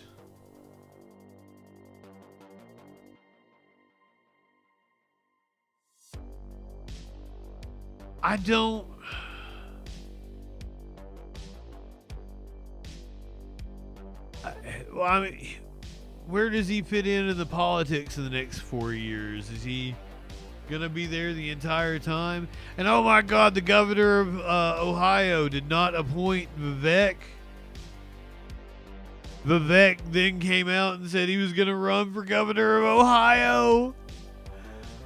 Where does he fit into the politics in the next 4 years? Is he gonna be there the entire time? And oh my God, the governor of Ohio did not appoint Vivek. Vivek then came out and said he was gonna run for governor of Ohio.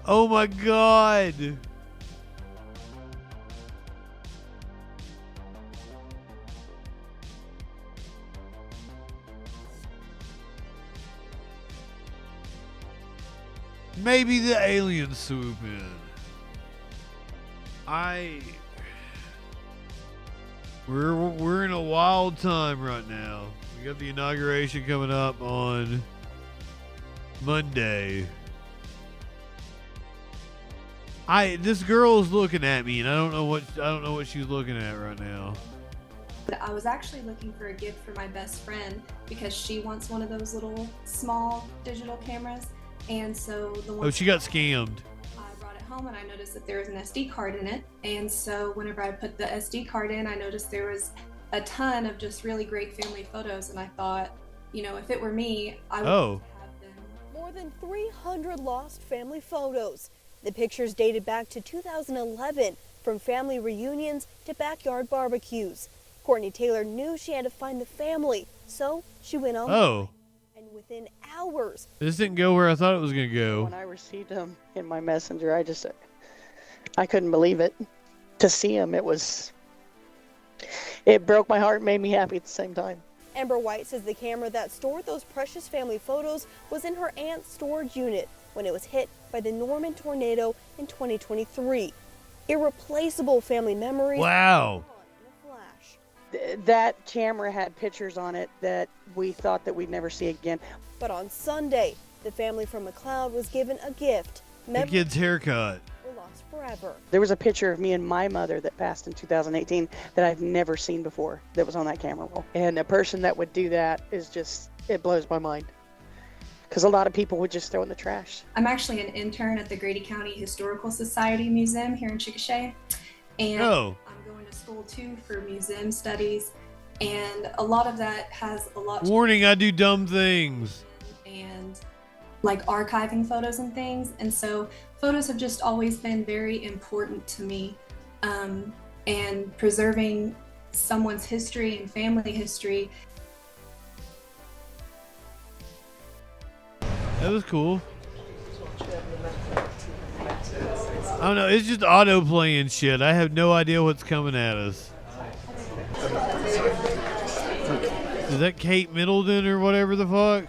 Oh my God. Maybe the aliens swoop in. We're in a wild time right now. We got the inauguration coming up on Monday. This girl's looking at me, and I don't know what she's looking at right now. But I was actually looking for a gift for my best friend because she wants one of those little small digital cameras, and so the one. Oh, she got scammed. I brought it home and I noticed that there was an SD card in it, and so whenever I put the SD card in, I noticed there was a ton of just really great family photos, and I thought, you know, if it were me, I would have them. More than 300 lost family photos. The pictures dated back to 2011, from family reunions to backyard barbecues. Courtney Taylor knew she had to find the family, so she went on. Oh. And within hours. This didn't go where I thought it was going to go. When I received them in my messenger, I couldn't believe it. To see them, it broke my heart and made me happy at the same time. Amber White says the camera that stored those precious family photos was in her aunt's storage unit when it was hit by the Norman tornado in 2023. Irreplaceable family memories. Wow. That camera had pictures on it that we thought that we'd never see again. But on Sunday, the family from McLeod was given a gift. The kid's haircut. Were lost forever. There was a picture of me and my mother that passed in 2018 that I've never seen before that was on that camera roll. And a person that would do that it blows my mind. Because a lot of people would just throw in the trash. I'm actually an intern at the Grady County Historical Society Museum here in Chickasha, and I'm going to school too for museum studies, and a lot of that has a lot. Warning, I do dumb things. And like archiving photos and things, and so photos have just always been very important to me, and preserving someone's history and family history. That was cool. I don't know. It's just auto playing shit. I have no idea what's coming at us. Is that Kate Middleton or whatever the fuck?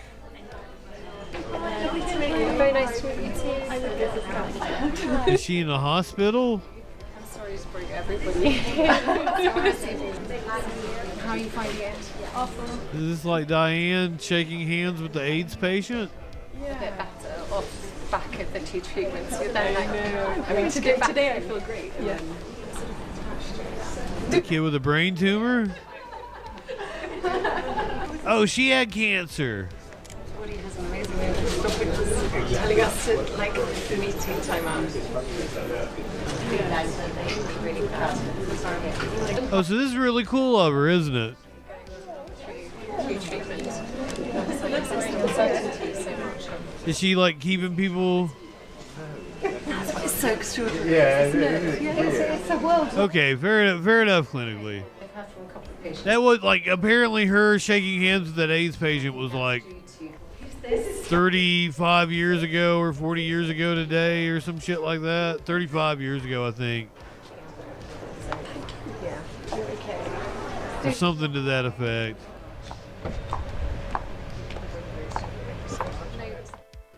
Very nice to meet you too. Is she in the hospital? I'm sorry to bring everybody. How are you finding it? Awful. Is this like Diane shaking hands with the AIDS patient? A bit better off back of the 2 treatments. You're there like, I mean, today I feel great. Yeah. The kid with a brain tumor? Oh, she had cancer. Everybody has an amazing way of stopping us, telling us to like meeting time out. Oh, so this is really cool of her, isn't it? 2 treatments. Uncertainty so much. Is she like keeping people? That's why it's so extraordinary. Yeah, isn't it? It's a world. Okay, fair enough clinically. That was like apparently her shaking hands with that AIDS patient was like 35 years ago or 40 years ago today or some shit like that. 35 years ago, I think. Yeah, you're okay. Or something to that effect.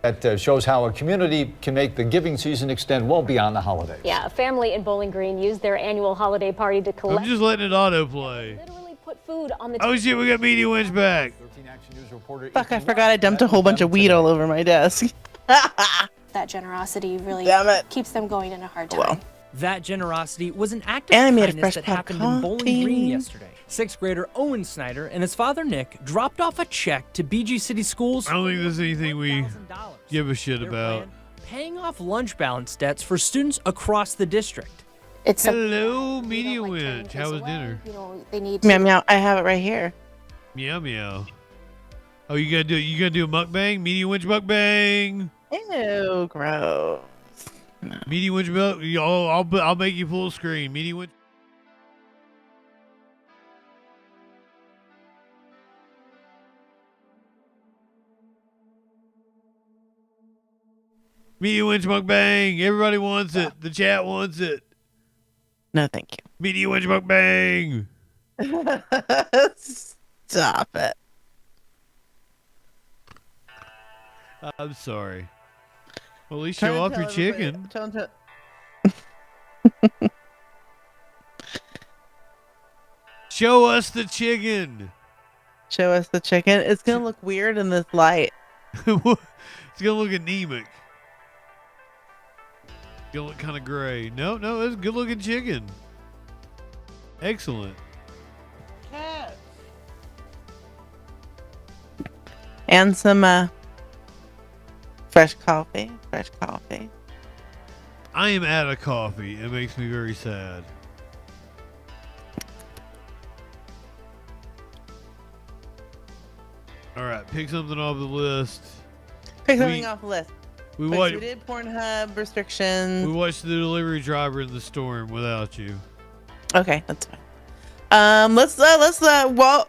That shows how a community can make the giving season extend well beyond the holidays. Yeah, a family in Bowling Green used their annual holiday party to collect. I'm just letting it autoplay. Literally put food on the. Oh shit, we got Media Wench back. Fuck, I forgot I dumped a whole bunch of weed all over my desk. That generosity really keeps them going in a hard time. Well. That generosity was an act of And I made a kindness fresh that pot of happened in Bowling coffee. Green yesterday. 6th grader Owen Snyder and his father Nick dropped off a check to BG City Schools. I don't think there's anything we give a shit about. Paying off lunch balance debts for students across the district. Hello, Media Wench. How was dinner? You know, they need Meow meow. I have it right here. Meow meow. Oh, you gotta do a mukbang? Media Wench mukbang. Ew, gross. Media Wench I'll make you full screen. Media Wench. Media Wench mukbang. Everybody wants it. The chat wants it. No, thank you. Media Wench mukbang. Stop it. I'm sorry. Well, at least Trying show to off tell your everybody- chicken. trying to- Show us the chicken. Show us the chicken. It's gonna look weird in this light. It's gonna look anemic. It's gonna look kind of gray. No, it's a good looking chicken. Excellent. And some fresh coffee. Fresh coffee. I am out of coffee. It makes me very sad. All right, pick something off the list. Pick something off the list. We Wait, watched. so we did Pornhub restrictions. We watched the delivery driver in the storm without you. Okay, that's fine. Let's well,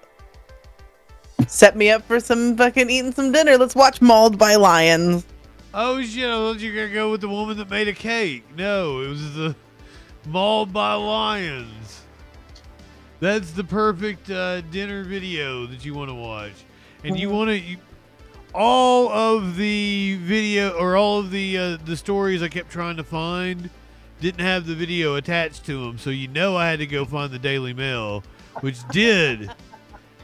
set me up for some fucking eating some dinner. Let's watch Mauled by Lions. Oh shit! I thought you were gonna go with the woman that made a cake. No, it was the Mauled by Lions. That's the perfect dinner video that you want to watch, and you want to. All of the video or all of the stories I kept trying to find didn't have the video attached to them, so I had to go find the Daily Mail, which did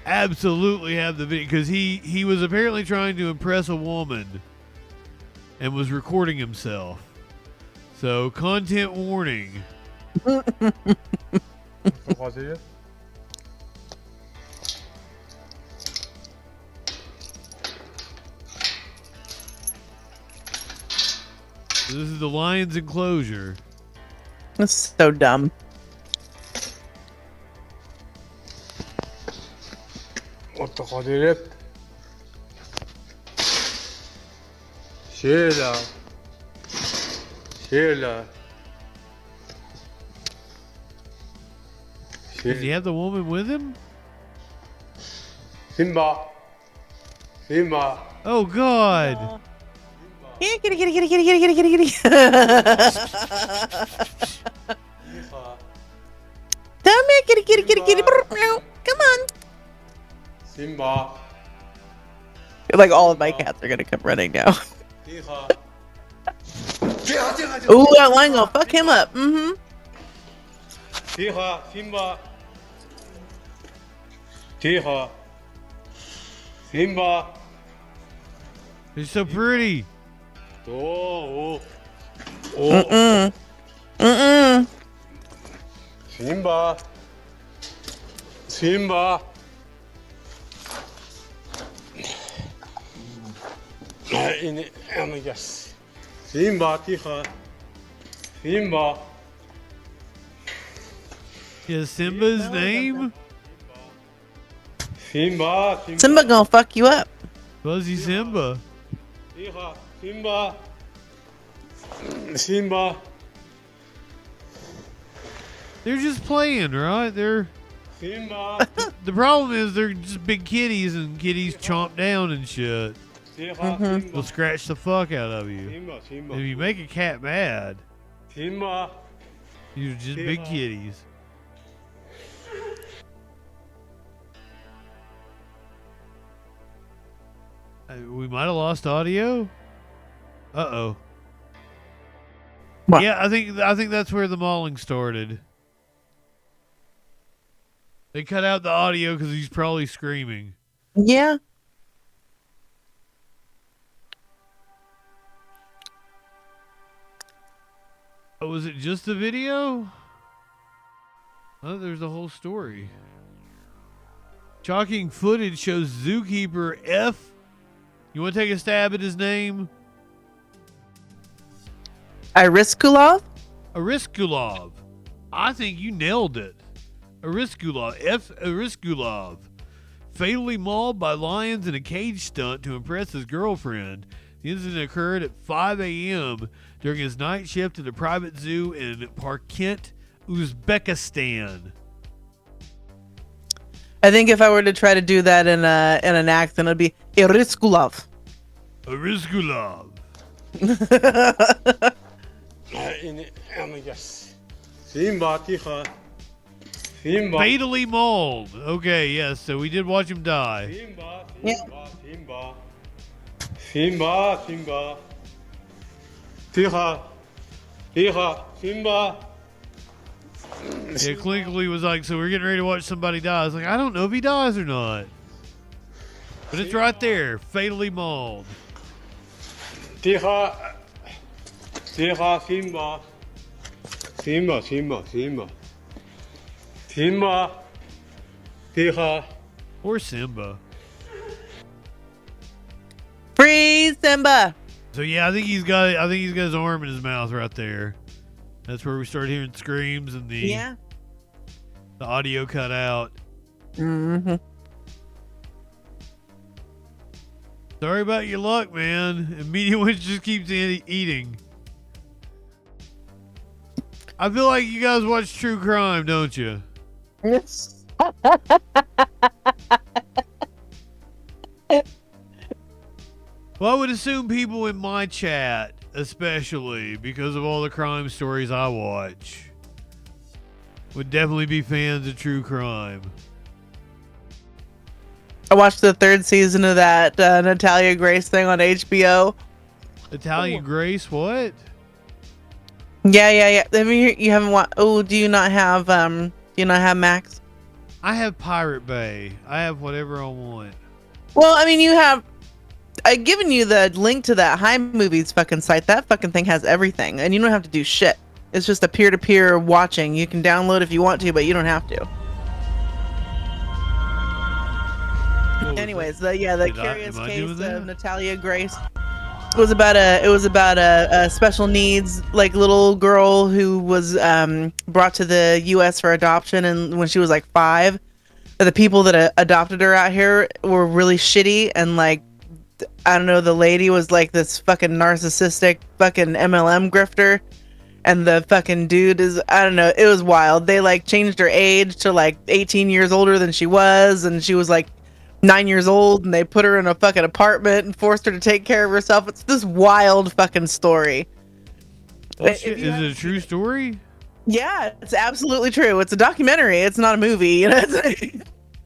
absolutely have the video because he was apparently trying to impress a woman and was recording himself. So content warning. This is the lion's enclosure. That's so dumb. Does he have the woman with him? Simba. Oh God. Yeah, kitty. Come here, kitty. Come on. Simba. Like all of my cats are gonna come running now. Ooh, that lion gonna fuck him up. Mm-hmm. Simba. He's so pretty. Oh. Simba. Oh my gosh. Simba, тихо. Simba. Is Simba's name? Simba. Simba gonna fuck you up. Fuzzy Simba. Simba. They're just playing, right? They're. Simba. The problem is they're just big kitties, and kitties chomp down and shit. They'll scratch the fuck out of you. If you make a cat mad, Simba. you're just big kitties. We might have lost audio. Uh-oh. What? Yeah, I think that's where the mauling started. They cut out the audio because he's probably screaming. Yeah. Oh, was it just the video? Oh, there's the whole story. Shocking footage shows zookeeper F. You want to take a stab at his name? Ariskulov? Ariskulov. I think you nailed it. Ariskulov. F. Ariskulov. Fatally mauled by lions in a cage stunt to impress his girlfriend. The incident occurred at 5 a.m. during his night shift at a private zoo in Parkent, Uzbekistan. I think if I were to try to do that in an accent, it'd be Ariskulov. Ariskulov. Oh my gosh. Simba, тихо. Simba. Fatally mauled. Okay, yes. So we did watch him die. Simba. Tiha. Tiha. Simba. Yeah, Clinkly was like, so we're getting ready to watch somebody die. I was like, I don't know if he dies or not. But it's right there, fatally mauled. Tiha. Tiha. Simba. Simba. Simba. Simba. Simba. Tiha. Or Simba. Free Simba. So yeah, I think he's got his arm in his mouth right there. That's where we start hearing screams and the audio cut out. Mm-hmm. Sorry about your luck, man. And Media Wench just keeps eating. I feel like you guys watch true crime, don't you? Yes. Well, I would assume people in my chat, especially because of all the crime stories I watch, would definitely be fans of true crime. I watched the 3rd season of that Natalia Grace thing on HBO. Italian Grace, what? Yeah. I mean, you haven't watched. Oh, do you not have Max? I have Pirate Bay. I have whatever I want. Well, I mean, you have. I've given you the link to that High Movies fucking site. That fucking thing has everything, and you don't have to do shit. It's just a peer-to-peer watching. You can download if you want to, but you don't have to. Anyways, the curious case of Natalia Grace was about a special needs like little girl who was brought to the U.S. for adoption, and when she was like 5, the people that adopted her out here were really shitty, and like I don't know, the lady was like this fucking narcissistic fucking MLM grifter, and the fucking dude is, I don't know, it was wild. They like changed her age to like 18 years older than she was, and she was like 9 years old, and they put her in a fucking apartment and forced her to take care of herself. It's this wild fucking story. Oh, shit. Is it a true story? Yeah, it's absolutely true. It's a documentary. It's not a movie. You know,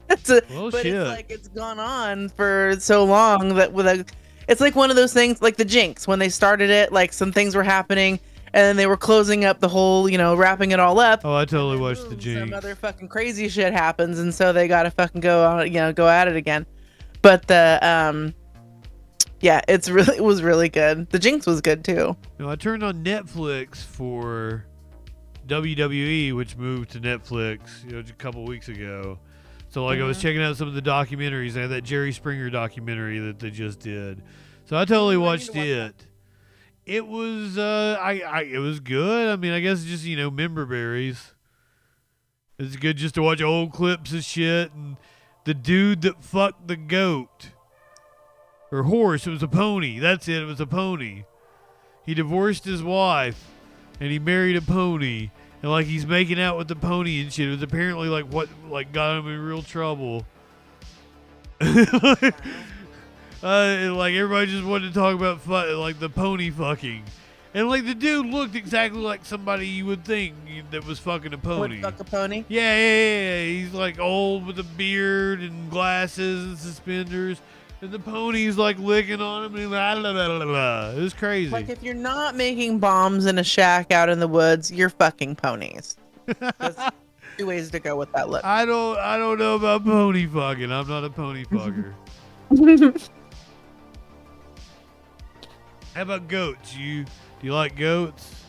it's like it's gone on for so long that it's like one of those things like the Jinx. When they started it, like some things were happening, and then they were closing up the whole, wrapping it all up. Oh, I totally watched the Jinx. Some other fucking crazy shit happens, and so they gotta fucking go on, go at it again. But the it was really good. The Jinx was good too. I turned on Netflix for WWE, which moved to Netflix, a couple weeks ago. So like I was checking out some of the documentaries. They had that Jerry Springer documentary that they just did. So I totally watched it. It was it was good. I mean, I guess just member berries. It's good just to watch old clips of shit, and the dude that fucked the goat or horse. It was a pony. That's it. It was a pony. He divorced his wife, and he married a pony. And like he's making out with the pony and shit. It was apparently like what got him in real trouble. Like everybody just wanted to talk about like the pony fucking, and like the dude looked exactly like somebody you would think that was fucking a pony. Would fuck a pony? Yeah. He's like old with a beard and glasses and suspenders. And the pony's like licking on him and blah, blah, blah, blah, blah. It was crazy. Like if you're not making bombs in a shack out in the woods, you're fucking ponies. There's 2 ways to go with that look. I don't know about pony fucking. I'm not a pony fucker. How about goats? Do you like goats?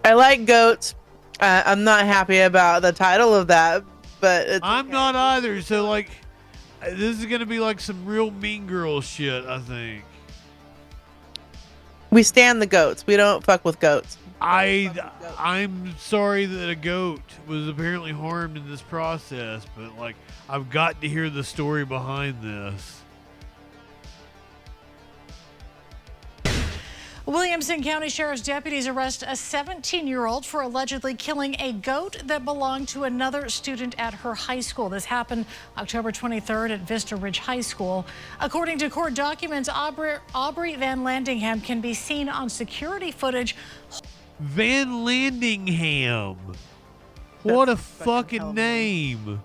I like goats. I'm not happy about the title of that, but I'm not either. So like, this is gonna be like some real Mean Girl shit, I think. We stand the goats. We don't fuck with goats. I'm sorry that a goat was apparently harmed in this process, but like I've got to hear the story behind this. Williamson County Sheriff's deputies arrest a 17-year-old for allegedly killing a goat that belonged to another student at her high school. This happened October 23rd at Vista Ridge High School. According to court documents, Aubrey Van Landingham can be seen on security footage. Van Landingham. What a fucking name.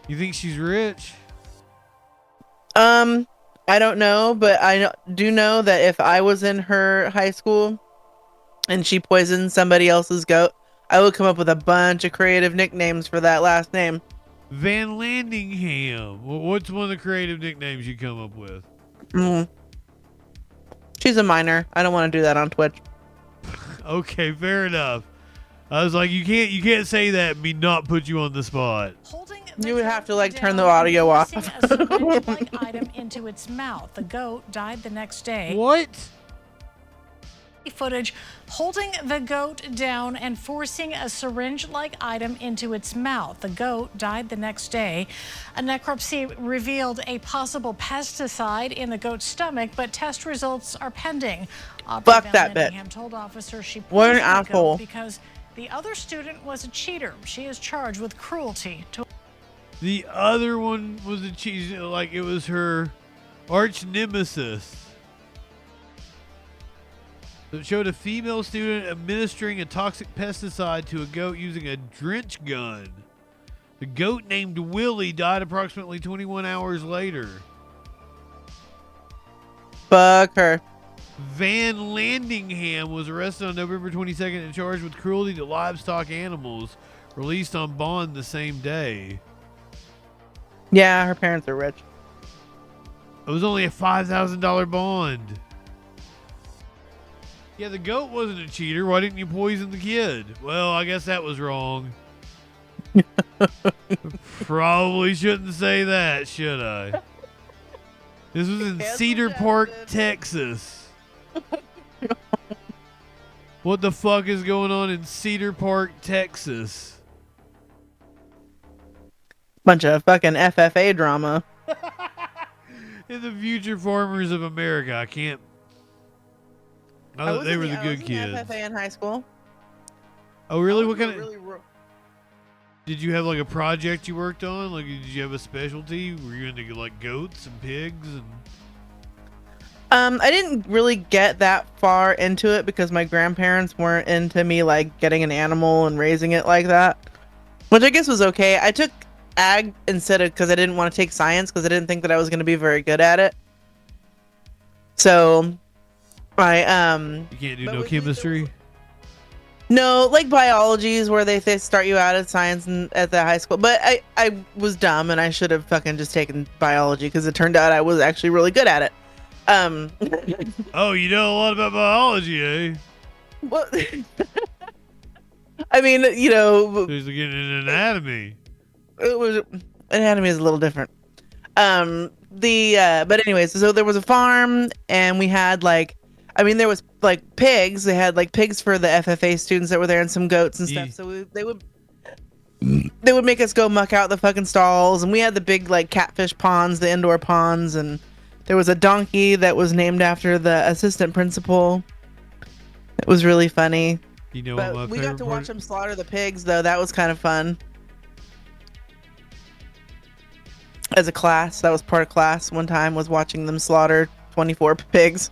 You think she's rich? I don't know, but I do know that if I was in her high school and she poisoned somebody else's goat, I would come up with a bunch of creative nicknames for that last name. Van Landingham. What's one of the creative nicknames you come up with? She's a minor. I don't want to do that on Twitch. Okay, fair enough. I was like, you can't say that and me not put you on the spot. You would have to like turn the audio off. A syringe-like item into its mouth. The goat died the next day. What? Footage holding the goat down and forcing a syringe-like item into its mouth. The goat died the next day. A necropsy revealed a possible pesticide in the goat's stomach, but test results are pending. Fuck that bitch. Told officers she What an poisoned the goat asshole. because the other student was a cheater. She is charged with cruelty to. The other one was a cheese, like it was her arch nemesis. It showed a female student administering a toxic pesticide to a goat using a drench gun. The goat named Willie died approximately 21 hours later. Fuck her. Van Landingham was arrested on November 22nd and charged with cruelty to livestock animals, released on bond the same day. Yeah, her parents are rich. It was only a $5,000 bond. Yeah, the goat wasn't a cheater. Why didn't you poison the kid? Well, I guess that was wrong. Probably shouldn't say that, should I? This was in Cedar Park, Texas. What the fuck is going on in Cedar Park, Texas? Bunch of fucking FFA drama. In the future farmers of America. I can't. I thought they were the good kids. FFA in high school. Oh, really? What kind of? Did you have like a project you worked on? Like, did you have a specialty? Were you into like goats and pigs and? I didn't really get that far into it because my grandparents weren't into me like getting an animal and raising it like that, which I guess was okay. I took ag instead of because I didn't want to take science because I didn't think that I was going to be very good at it. So, I You can't do no chemistry. No, like biology is where they start you out at science and at the high school. But I was dumb and I should have fucking just taken biology because it turned out I was actually really good at it. Oh, you know a lot about biology, eh? Well, I mean, you know, there's getting an anatomy. It was anatomy is a little different. But anyways, so there was a farm and we had like, I mean, there was like pigs. They had like pigs for the FFA students that were there and some goats and stuff. So they would make us go muck out the fucking stalls, and we had the big like catfish ponds, the indoor ponds, and there was a donkey that was named after the assistant principal. It was really funny. You know but what my we favorite got to part? watch them slaughter the pigs, though. That was kind of fun. As a class, that was part of class. One time was watching them slaughter 24 pigs.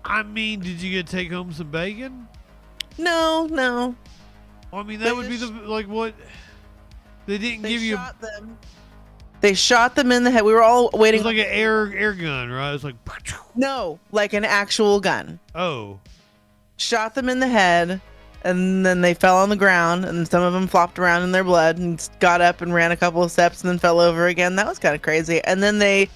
I mean, did you get to take home some bacon? No. Well, I mean, that would be the like what they didn't give you. They shot them in the head. We were all waiting. It was like an air gun, right? It was like no, like an actual gun. Oh. Shot them in the head, and then they fell on the ground, and some of them flopped around in their blood and got up and ran a couple of steps and then fell over again. That was kind of crazy. And then they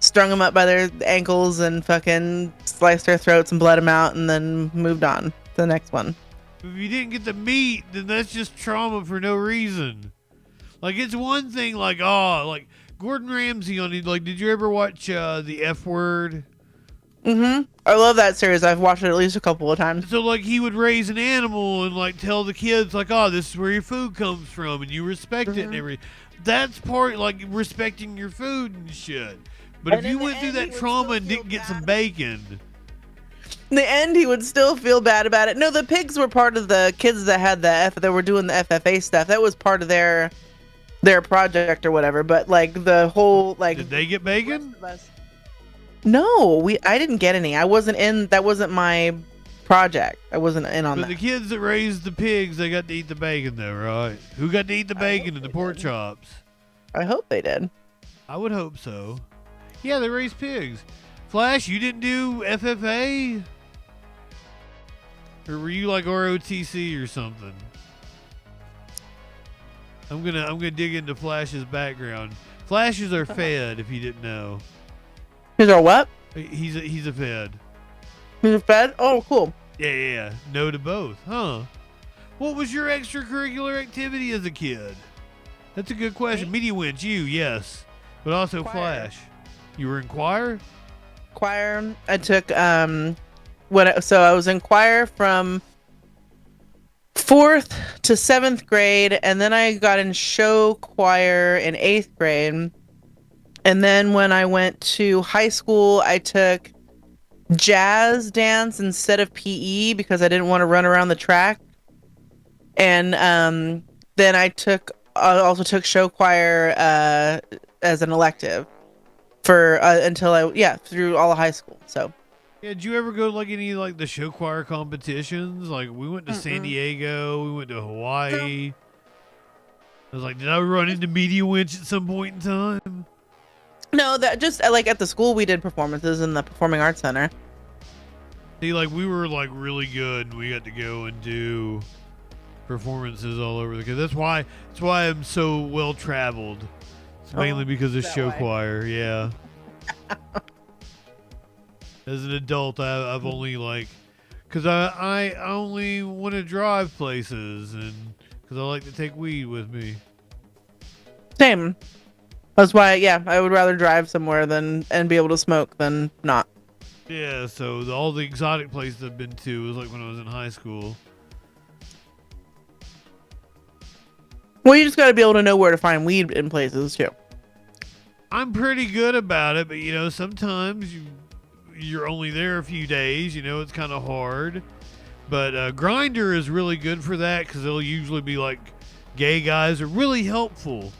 strung them up by their ankles and fucking sliced their throats and bled them out and then moved on to the next one. If you didn't get the meat, then that's just trauma for no reason. Like, it's one thing, like, like Gordon Ramsay on it. Like, did you ever watch The F Word? Mm-hmm. I love that series. I've watched it at least a couple of times. So, like, he would raise an animal and, like, tell the kids, like, oh, this is where your food comes from, and you respect it and everything. That's part, like, respecting your food and shit. But if you went through that trauma and didn't get some bacon... In the end, he would still feel bad about it. No, the pigs were part of the kids that had that were doing the FFA stuff. That was part of their project or whatever. But like the whole like, did they get bacon? No, I didn't get any. I wasn't in. That wasn't my project. I wasn't in on that. But the kids that raised the pigs, they got to eat the bacon though, right? Who got to eat the bacon and the pork chops? I hope they did. I would hope so. Yeah, they raise pigs. Flash, you didn't do FFA? Or were you like ROTC or something? I'm gonna dig into Flash's background. Flashes are fed, if you didn't know. He's our what? He's a fed. He's a fed? Oh, cool. Yeah. No to both, huh? What was your extracurricular activity as a kid? That's a good question. Media Wench, you, yes. But also Choir. Flash. You were in choir? Choir. I took so I was in choir from 4th to 7th grade, and then I got in show choir in 8th grade. And then when I went to high school, I took jazz dance instead of PE because I didn't want to run around the track. And then I also took show choir as an elective for until through all of high school. So Yeah, did you ever go to like any like the show choir competitions? Like we went to San Diego, we went to Hawaii. I was like, did I run into Media Wench at some point in time? no, that just like at the school we did performances in the Performing Arts Center. See, like we were like really good, and we got to go and do performances all over the country. That's why I'm so well traveled. It's mainly because of show choir. Yeah. As an adult, I've only like, cause I only want to drive places, and cause I like to take weed with me. Same. That's why, I would rather drive somewhere and be able to smoke than not. Yeah, so all the exotic places I've been to was like when I was in high school. Well, you just got to be able to know where to find weed in places too. I'm pretty good about it, but sometimes you're only there a few days. It's kind of hard. But Grindr is really good for that because they'll usually be like gay guys are really helpful.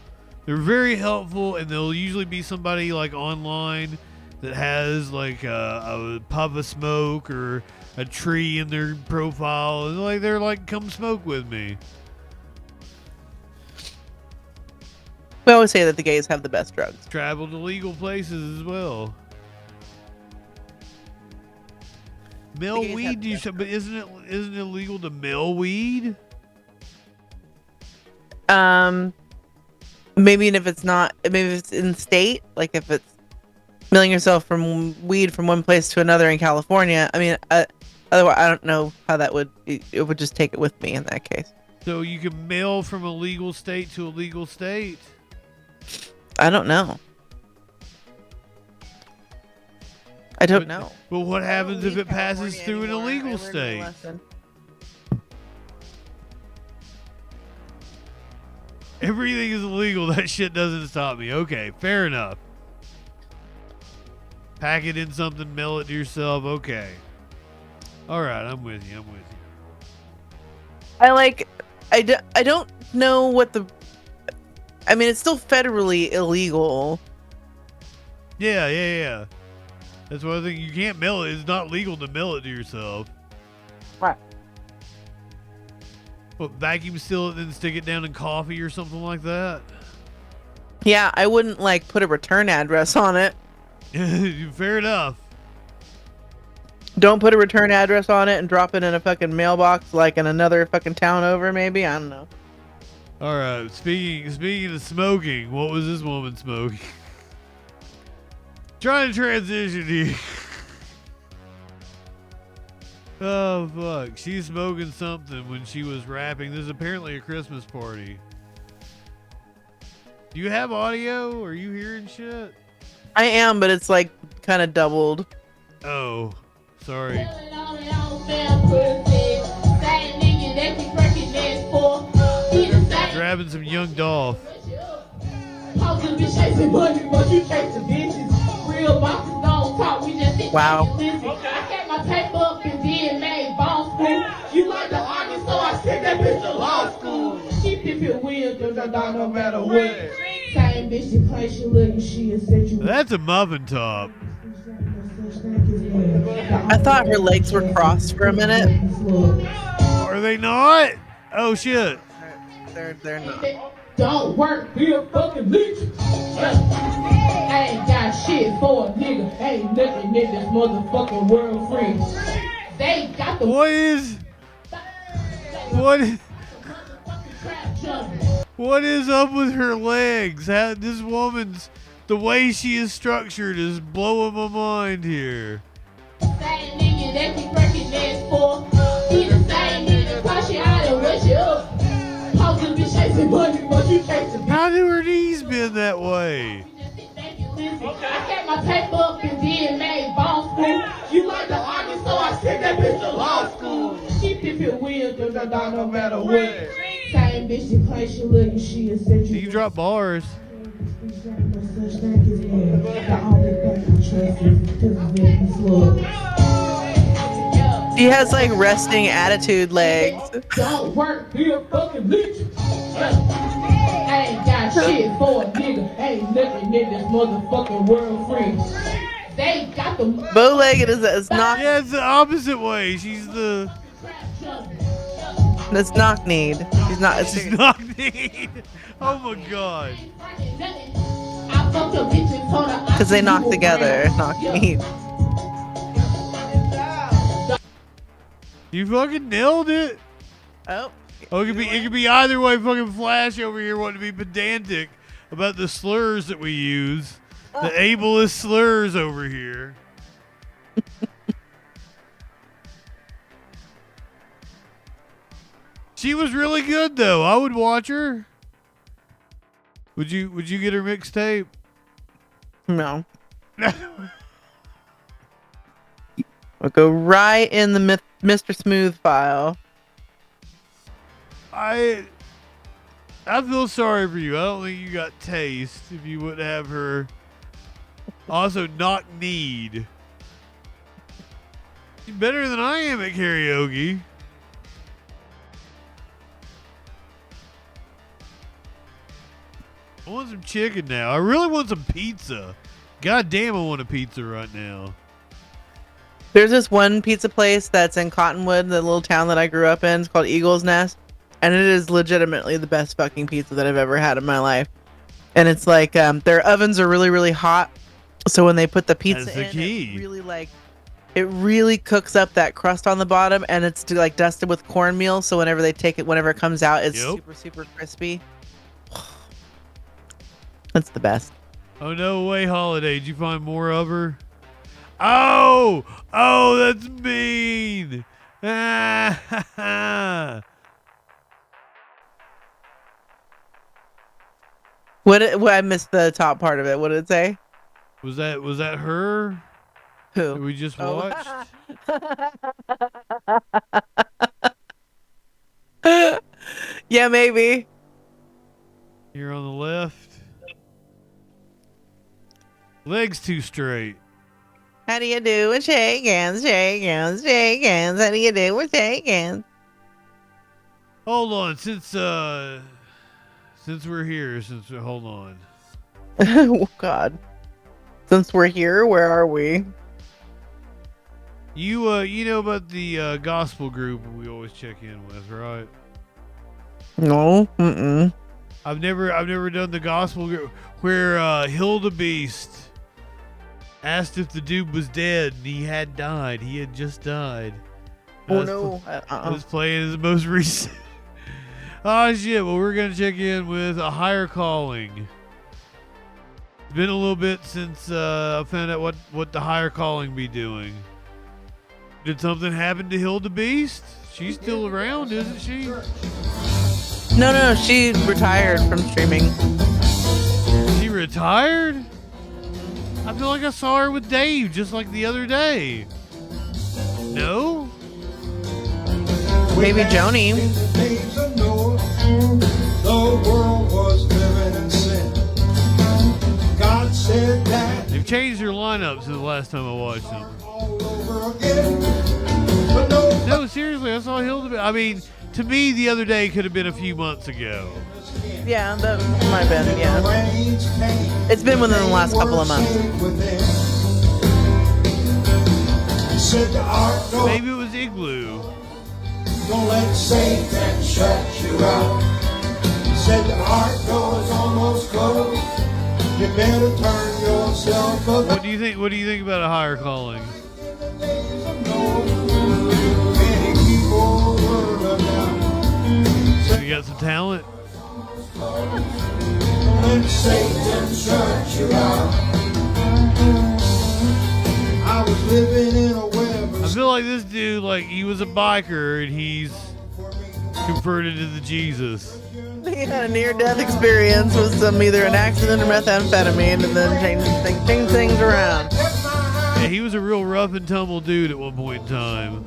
They're very helpful, and they'll usually be somebody like online that has like a puff of smoke or a tree in their profile, and they're like, come smoke with me. We always say that the gays have the best drugs. Travel to legal places as well. Mail weed, but isn't it illegal to mail weed? Maybe if it's in state, like if it's mailing yourself from weed from one place to another in California. I mean, otherwise I don't know how that would. It would just take it with me in that case. So you can mail from a legal state to a legal state? I don't know. I don't know. But what happens if it passes through an illegal state? Everything is illegal. That shit doesn't stop me. Okay, fair enough. Pack it in something, mail it to yourself. Okay. All right, I'm with you. I don't know what the. I mean, it's still federally illegal. Yeah. That's why I think you can't mail it. It's not legal to mail it to yourself. Right. What, vacuum seal it, then stick it down in coffee or something like that? Yeah, I wouldn't put a return address on it. Fair enough. Don't put a return address on it and drop it in a fucking mailbox in another fucking town over, maybe? I don't know. All right, speaking of smoking, what was this woman smoking? Trying to transition here. Oh, fuck. She's smoking something when she was rapping. This is apparently a Christmas party. Do you have audio? Are you hearing shit? I am, but it's kind of doubled. Oh, sorry. Grabbing some Young Dolph. Wow. You like the artist, so I sent that bitch to law school. She pimpin' weird, cause I don't no matter what. Same bitch that claims she looking, she is said you. That's a muffin top. I thought her legs were crossed for a minute. Are they not? Oh shit. They're not. Don't work, be a fucking leech. I ain't got shit for a nigga. Ain't nothing in this motherfucking world free. They got the What is up with her legs? How, this woman's, the way she is structured is blowing my mind here. same nigga that be breaking ass for. He the same nigga crush you out and wish you up. Supposed to be chasing money, but you chasing. How do her knees bend that way? I kept my paper up and then made bone school. You like to argue, so I sent that bitch to law school. Keep your wheels, no matter what. Same bitch that plays you look and she is said You drop bars. She has like resting attitude legs. Don't work, be a fucking leech. I ain't got shit for a nigga. Ain't nothing in this motherfucking world free. They got the bow-legged is not. Yeah, it's the opposite way. She's the. It's knock-kneed. She's not. She's knock-kneed. Oh my god. Because they knock together. Knock-kneed. You fucking nailed it. Oh. Oh, it could be either way. Fucking Flash over here wanting to be pedantic about the slurs that we use. The ableist slurs over here. She was really good though. I would watch her. Would you get her mixtape? No. We'll go right in the Mr. Smooth file. I feel sorry for you. I don't think you got taste if you wouldn't have her. Also, knock-kneed. You're better than I am at karaoke. I want some chicken now. I really want some pizza. God damn, I want a pizza right now. There's this one pizza place that's in Cottonwood, the little town that I grew up in. It's called Eagle's Nest. And it is legitimately the best fucking pizza that I've ever had in my life. And it's like, their ovens are really, really hot. So when they put the pizza in, it really cooks up that crust on the bottom. And it's like dusted with cornmeal. So whenever they take it, whenever it comes out, it's super, super crispy. That's the best. Oh, no way, Holiday. Did you find more of her? Oh, that's mean. What I missed the top part of it. What did it say? Was that her? Who? That we just watched? Yeah, maybe. Here on the left. Legs too straight. How do you do? And shake hands, shake hands, shake hands. How do you do? We're shaking. Hold on, since we're here, hold on. Oh God. Since we're here, where are we? You know about the gospel group we always check in with, right? No. Mm-mm. I've never done the gospel group where Hildebeest asked if the dude was dead, and he had died. He had just died. Oh no! I was playing his most recent. Oh shit! Well, we're gonna check in with a higher calling. It's been a little bit since I found out what the higher calling be doing. Did something happen to Hildebeest? She's still around, isn't she? No, she retired from streaming. She retired? I feel like I saw her with Dave just like the other day. No? Maybe Joni. The world was living in sin. God said that they've changed their lineup since the last time I watched them. No, seriously, I saw Hildebeest. I mean, to me, the other day could have been a few months ago. Yeah, that might have been, yeah. It's been within the last couple of months. Maybe it was Igloo. Don't let Satan shut you out. said the heart door is almost closed. You better turn yourself around. What do you think? What do you think about a higher calling? Many people were around. So you got some talent? When Satan shut you out. I was living in a web. I feel like this dude, like, he was a biker and he's converted to the Jesus. He had a near-death experience with some either an accident or methamphetamine, and then changed things around. Yeah, he was a real rough and tumble dude at one point in time.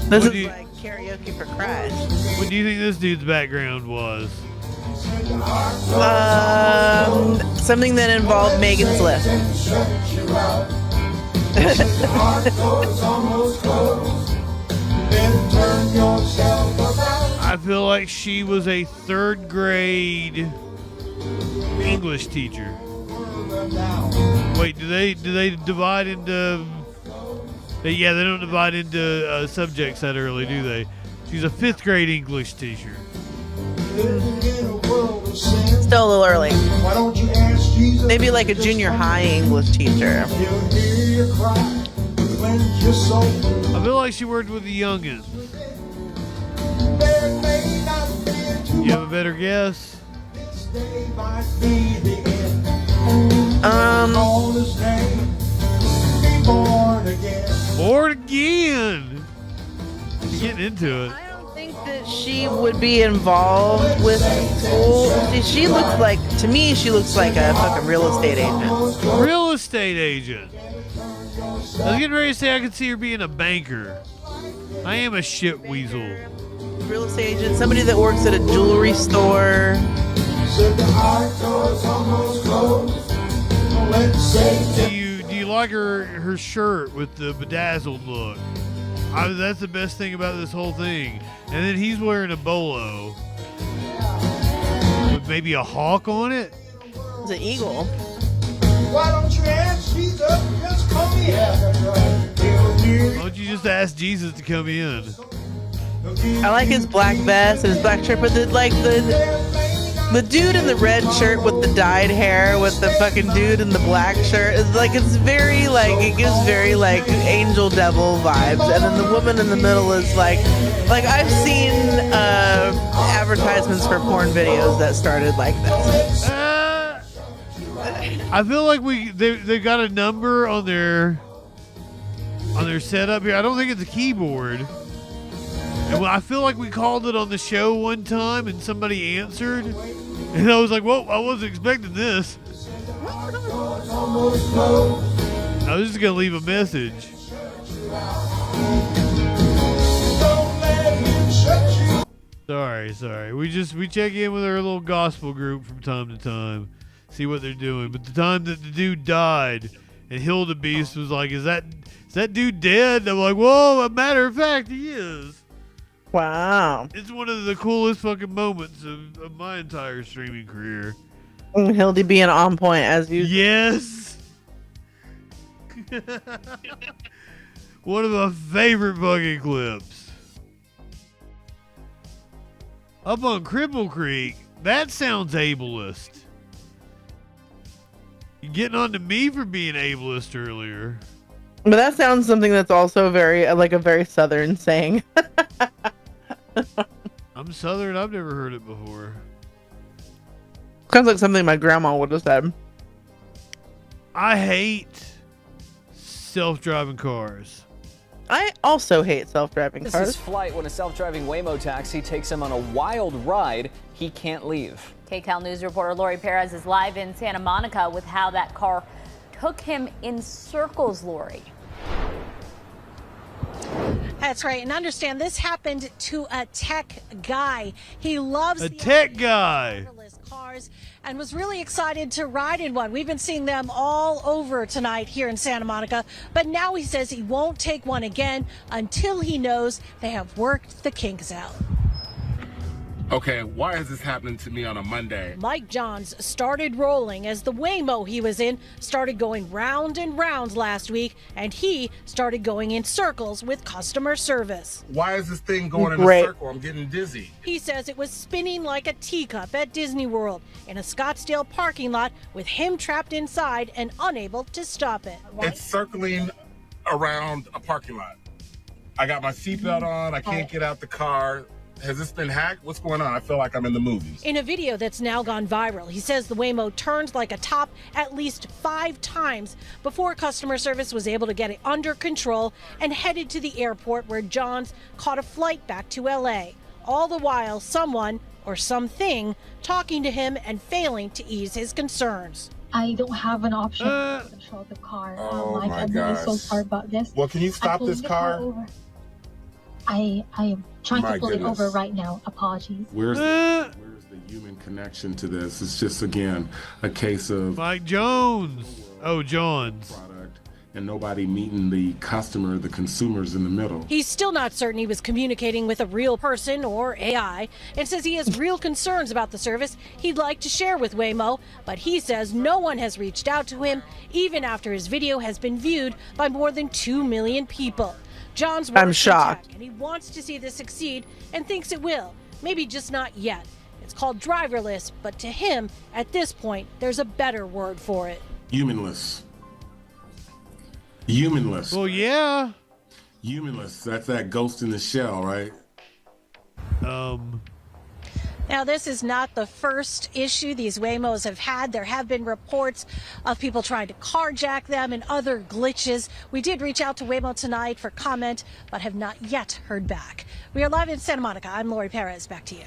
This is like karaoke for Christ. What do you think this dude's background was? Something that involved Megan's Lift. I feel like she was a 3rd grade English teacher. Wait, do they divide into? Yeah, they don't divide into subjects that early, do they? She's a 5th grade English teacher. Still a little early. Maybe like a junior high English teacher. I feel like she worked with the youngins. You have a better guess? Born again. Getting into it. I don't think that she would be involved with school. She looks like, to me, she looks like a fucking real estate agent. Real estate agent. I was getting ready to say I could see her being a banker. I am a shit weasel. Real estate agent, somebody that works at a jewelry store. Do you like her shirt with the bedazzled look? That's the best thing about this whole thing. And then he's wearing a bolo with maybe a hawk on it. It's an eagle. Why don't you ask Jesus? Just come in. Why don't you just ask Jesus to come in? I like his black vest and his black shirt, but the dude in the red shirt with the dyed hair with the fucking dude in the black shirt is like, it's very like, it gives very like angel devil vibes, and then the woman in the middle is like I've seen advertisements for porn videos that started like this. I feel like they got a number on their setup here. I don't think it's a keyboard. And I feel like we called it on the show one time and somebody answered. And I was like, whoa, I wasn't expecting this. I was just going to leave a message. Sorry. We check in with our little gospel group from time to time. See what they're doing. But the time that the dude died and Hildebeest was like, is that dude dead? And I'm like, whoa, a matter of fact, he is. Wow. It's one of the coolest fucking moments of my entire streaming career. Hildy being on point as usual. Yes. One of my favorite fucking clips. Up on Cripple Creek, that sounds ableist. You're getting on to me for being ableist earlier. But that sounds something that's also very, like a very southern saying. I'm southern. I've never heard it before. Sounds like something my grandma would have said. I hate self-driving cars. I also hate self-driving This cars. is Flight when a self-driving Waymo taxi takes him on a wild ride he can't leave. KCAL News reporter Lori Perez is live in Santa Monica with how that car took him in circles, Lori. That's right. And understand this happened to a tech guy. He loves a tech guy. Cars and was really excited to ride in one. We've been seeing them all over tonight here in Santa Monica. But now he says he won't take one again until he knows they have worked the kinks out. Okay, why is this happening to me on a Monday? Mike Johns started rolling as the Waymo he was in started going round and round last week, and he started going in circles with customer service. Why is this thing going in a circle? I'm getting dizzy. He says it was spinning like a teacup at Disney World in a Scottsdale parking lot with him trapped inside and unable to stop it. It's circling around a parking lot. I got my seatbelt on. I can't get out the car. Has this been hacked? What's going on? I feel like I'm in the movies. In a video that's now gone viral, he says the Waymo turned like a top at least 5 times before customer service was able to get it under control and headed to the airport where Johns caught a flight back to LA. All the while, someone or something talking to him and failing to ease his concerns. I don't have an option to control the car. I'm really so sorry about this. Well, can you stop this car? I am trying to pull it over right now. Apologies. Where's the human connection to this? It's just, again, a case of Mike Jones. Oh, Johns. Product and nobody meeting the customer, the consumers in the middle. He's still not certain he was communicating with a real person or AI, and says he has real concerns about the service he'd like to share with Waymo, but he says no one has reached out to him, even after his video has been viewed by more than 2 million people. John's I'm shocked. and he wants to see this succeed and thinks it will. Maybe just not yet. It's called driverless, but to him, at this point, there's a better word for it. Humanless. Humanless. Well, yeah. Humanless. That's that ghost in the shell, right? Now, this is not the first issue these Waymos have had. There have been reports of people trying to carjack them and other glitches. We did reach out to Waymo tonight for comment, but have not yet heard back. We are live in Santa Monica. I'm Lori Perez. Back to you.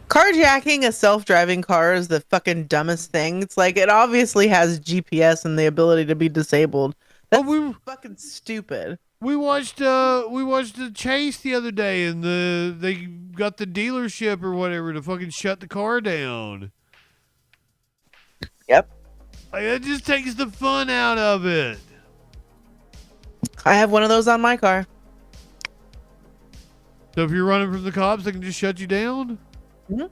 Carjacking a self-driving car is the fucking dumbest thing. It's like, it obviously has GPS and the ability to be disabled. That's fucking stupid. We watched a chase the other day, and they got the dealership or whatever to fucking shut the car down. Yep. Like, it just takes the fun out of it. I have one of those on my car. So if you're running from the cops, they can just shut you down? Mm-hmm.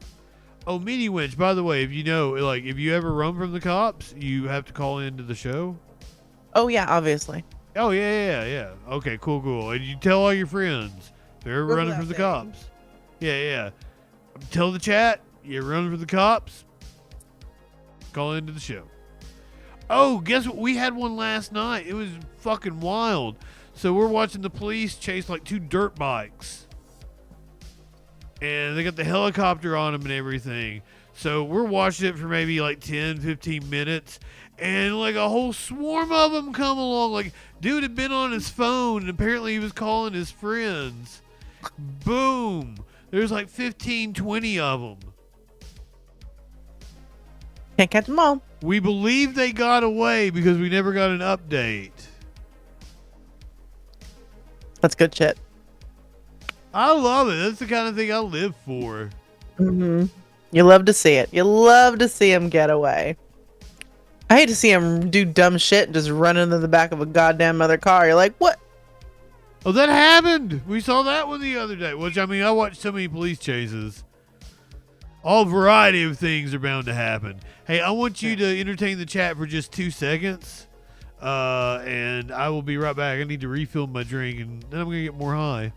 Oh, Mini Wench, by the way, if you know, like, if you ever run from the cops, you have to call into the show? Oh, yeah, obviously. Oh, yeah. Okay, cool. And you tell all your friends if they're ever running from the cops. Yeah. Tell the chat, you're running from the cops, call into the show. Oh, guess what? We had one last night. It was fucking wild. So we're watching the police chase like 2 dirt bikes. And they got the helicopter on them and everything. So we're watching it for maybe like 10, 15 minutes. And like a whole swarm of them come along. Like, dude had been on his phone and apparently he was calling his friends. Boom. There's like 15, 20 of them. Can't catch them all. We believe they got away because we never got an update. That's good shit. I love it. That's the kind of thing I live for. Mm-hmm. You love to see it. You love to see them get away. I hate to see him do dumb shit and just run into the back of a goddamn other car. You're like, what? Oh, that happened. We saw that one the other day. Which, I mean, I watched so many police chases. All variety of things are bound to happen. Hey, I want you to entertain the chat for just 2 seconds. And I will be right back. I need to refill my drink and then I'm going to get more high.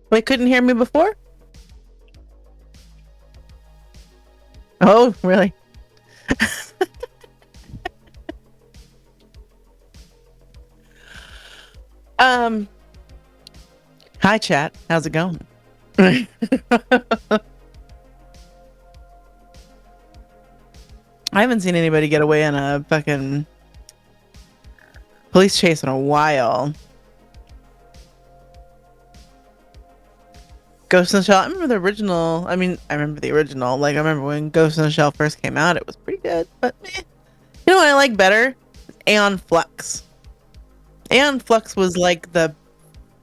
Wait, couldn't hear me before? Oh, really? Hi chat, how's it going? I haven't seen anybody get away in a fucking police chase in a while. Ghost in the Shell. I remember the original. Like, I remember when Ghost in the Shell first came out. It was pretty good, but You know what I like better? Aeon Flux. Aeon Flux was like the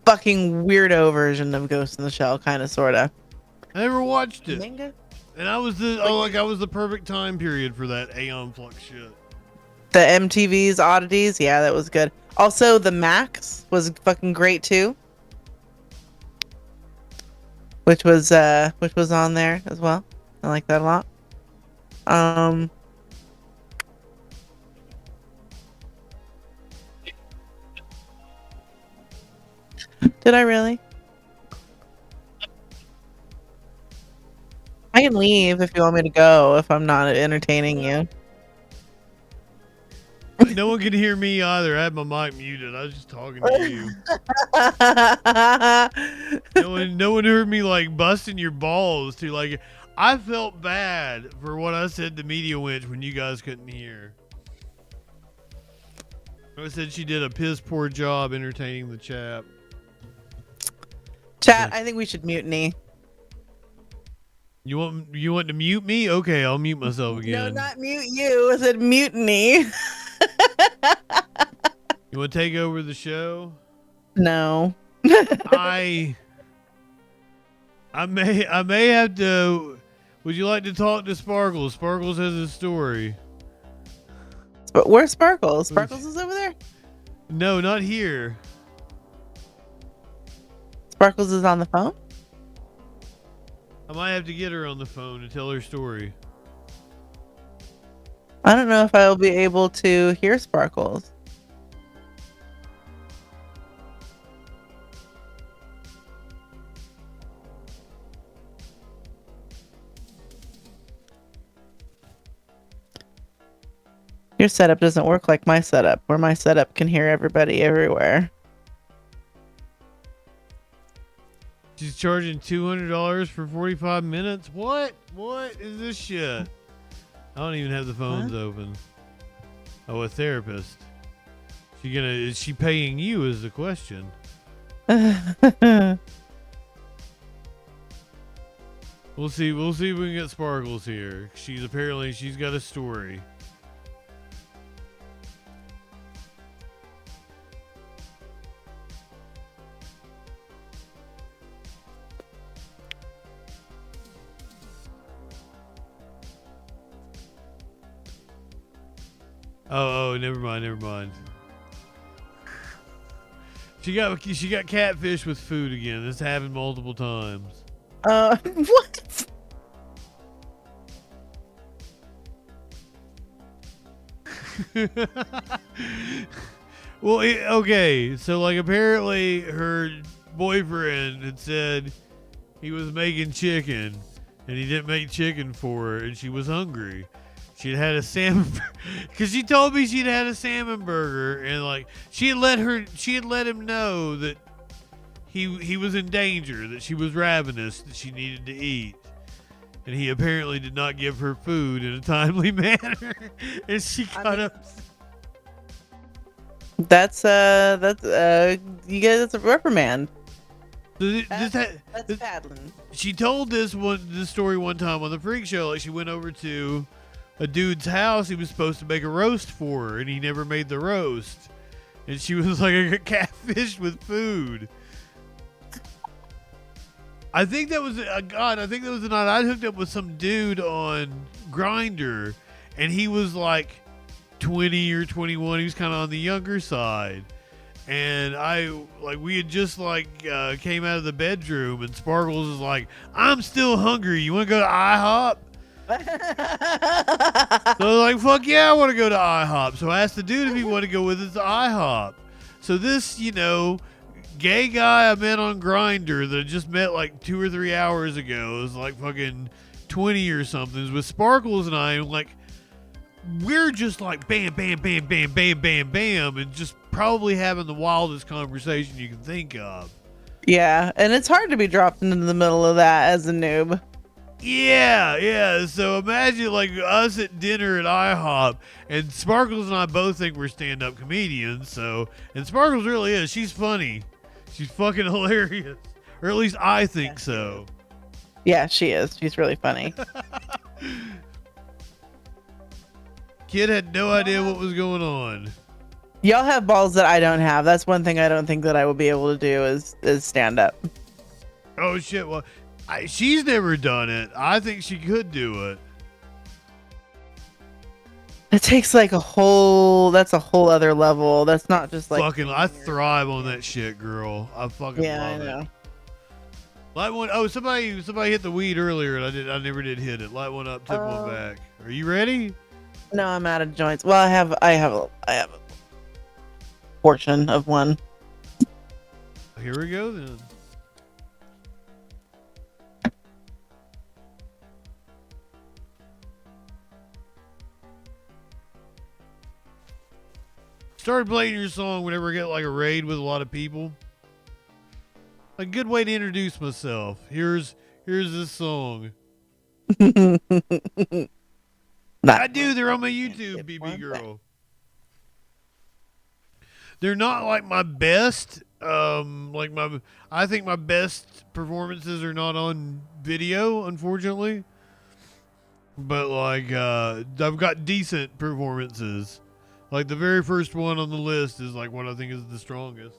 fucking weirdo version of Ghost in the Shell, kind of, sorta. I never watched it. Manga? And I was the perfect time period for that Aeon Flux shit. The MTV's Oddities, yeah, that was good. Also, the Max was fucking great too. Which was on there as well. I like that a lot. Did I really? I can leave if you want me to go, if I'm not entertaining you. No one could hear me either. I had my mic muted. I was just talking to you. No one heard me like busting your balls too. Like, I felt bad for what I said to Media Wench when you guys couldn't hear. I said she did a piss poor job entertaining the chat. Chat, I think we should mutiny. You want to mute me? Okay, I'll mute myself again. No, not mute you. I said mutiny. You want to take over the show? No. I may have to. Would you like to talk to Sparkles? Sparkles has a story. But where's Sparkles? Sparkles is over there? No, not here. Sparkles is on the phone? I might have to get her on the phone to tell her story. I don't know if I'll be able to hear Sparkles. Your setup doesn't work like my setup, where my setup can hear everybody everywhere. She's charging $200 for 45 minutes? What? What is this shit? I don't even have the phones open. Oh, a therapist. Is she paying you is the question. We'll see if we can get Sparkles here. She's got a story. Oh, never mind. She got catfish with food again. This happened multiple times. What? Well, okay. So, like, apparently her boyfriend had said he was making chicken, and he didn't make chicken for her, and she was hungry. She'd had a salmon, because she told me she'd had a salmon burger, and like she had let him know that he was in danger, that she was ravenous, that she needed to eat, and he apparently did not give her food in a timely manner, and she got upset. That's you guys, that's a reprimand. That's paddling. She told this story one time on the Freak Show. Like, she went over to a dude's house. He was supposed to make a roast for her, and he never made the roast. And she was like a catfish with food. I think that was the night I hooked up with some dude on Grindr, and he was like 20 or 21. He was kind of on the younger side. And we had just came out of the bedroom, and Sparkles is like, I'm still hungry. You want to go to IHOP? So I was like, fuck yeah, I want to go to IHOP. So I asked the dude if he wanted to go with us to IHOP. So this, gay guy I met on Grindr that I just met like 2 or 3 hours ago is like fucking 20 or something. With Sparkles and I, like, we're just like bam, bam, bam, bam, bam, bam, bam, and just probably having the wildest conversation you can think of. Yeah, and it's hard to be dropped into the middle of that as a noob. Yeah. So imagine like us at dinner at IHOP, and Sparkles and I both think we're stand-up comedians. And Sparkles really is. She's funny. She's fucking hilarious, or at least I think so. Yeah, she is. She's really funny. Kid had no idea what was going on. Y'all have balls that I don't have. That's one thing I don't think that I will be able to do is stand up. Oh shit! Well, she's never done it. I think she could do it. It takes like that's a whole other level. That's not just like Fucking, I thrive on that shit, girl. I fucking love it. Light one. Oh, somebody hit the weed earlier, and I never did hit it. Light one up, tip one back. Are you ready? No, I'm out of joints. Well, I have a portion of one. Here we go then. Started playing your song whenever I get like a raid with a lot of people. A good way to introduce myself. Here's this song. I do. They're on my YouTube, BB girl. They're not like my best. I think my best performances are not on video, unfortunately. But like, I've got decent performances. Like the very first one on the list is like what I think is the strongest.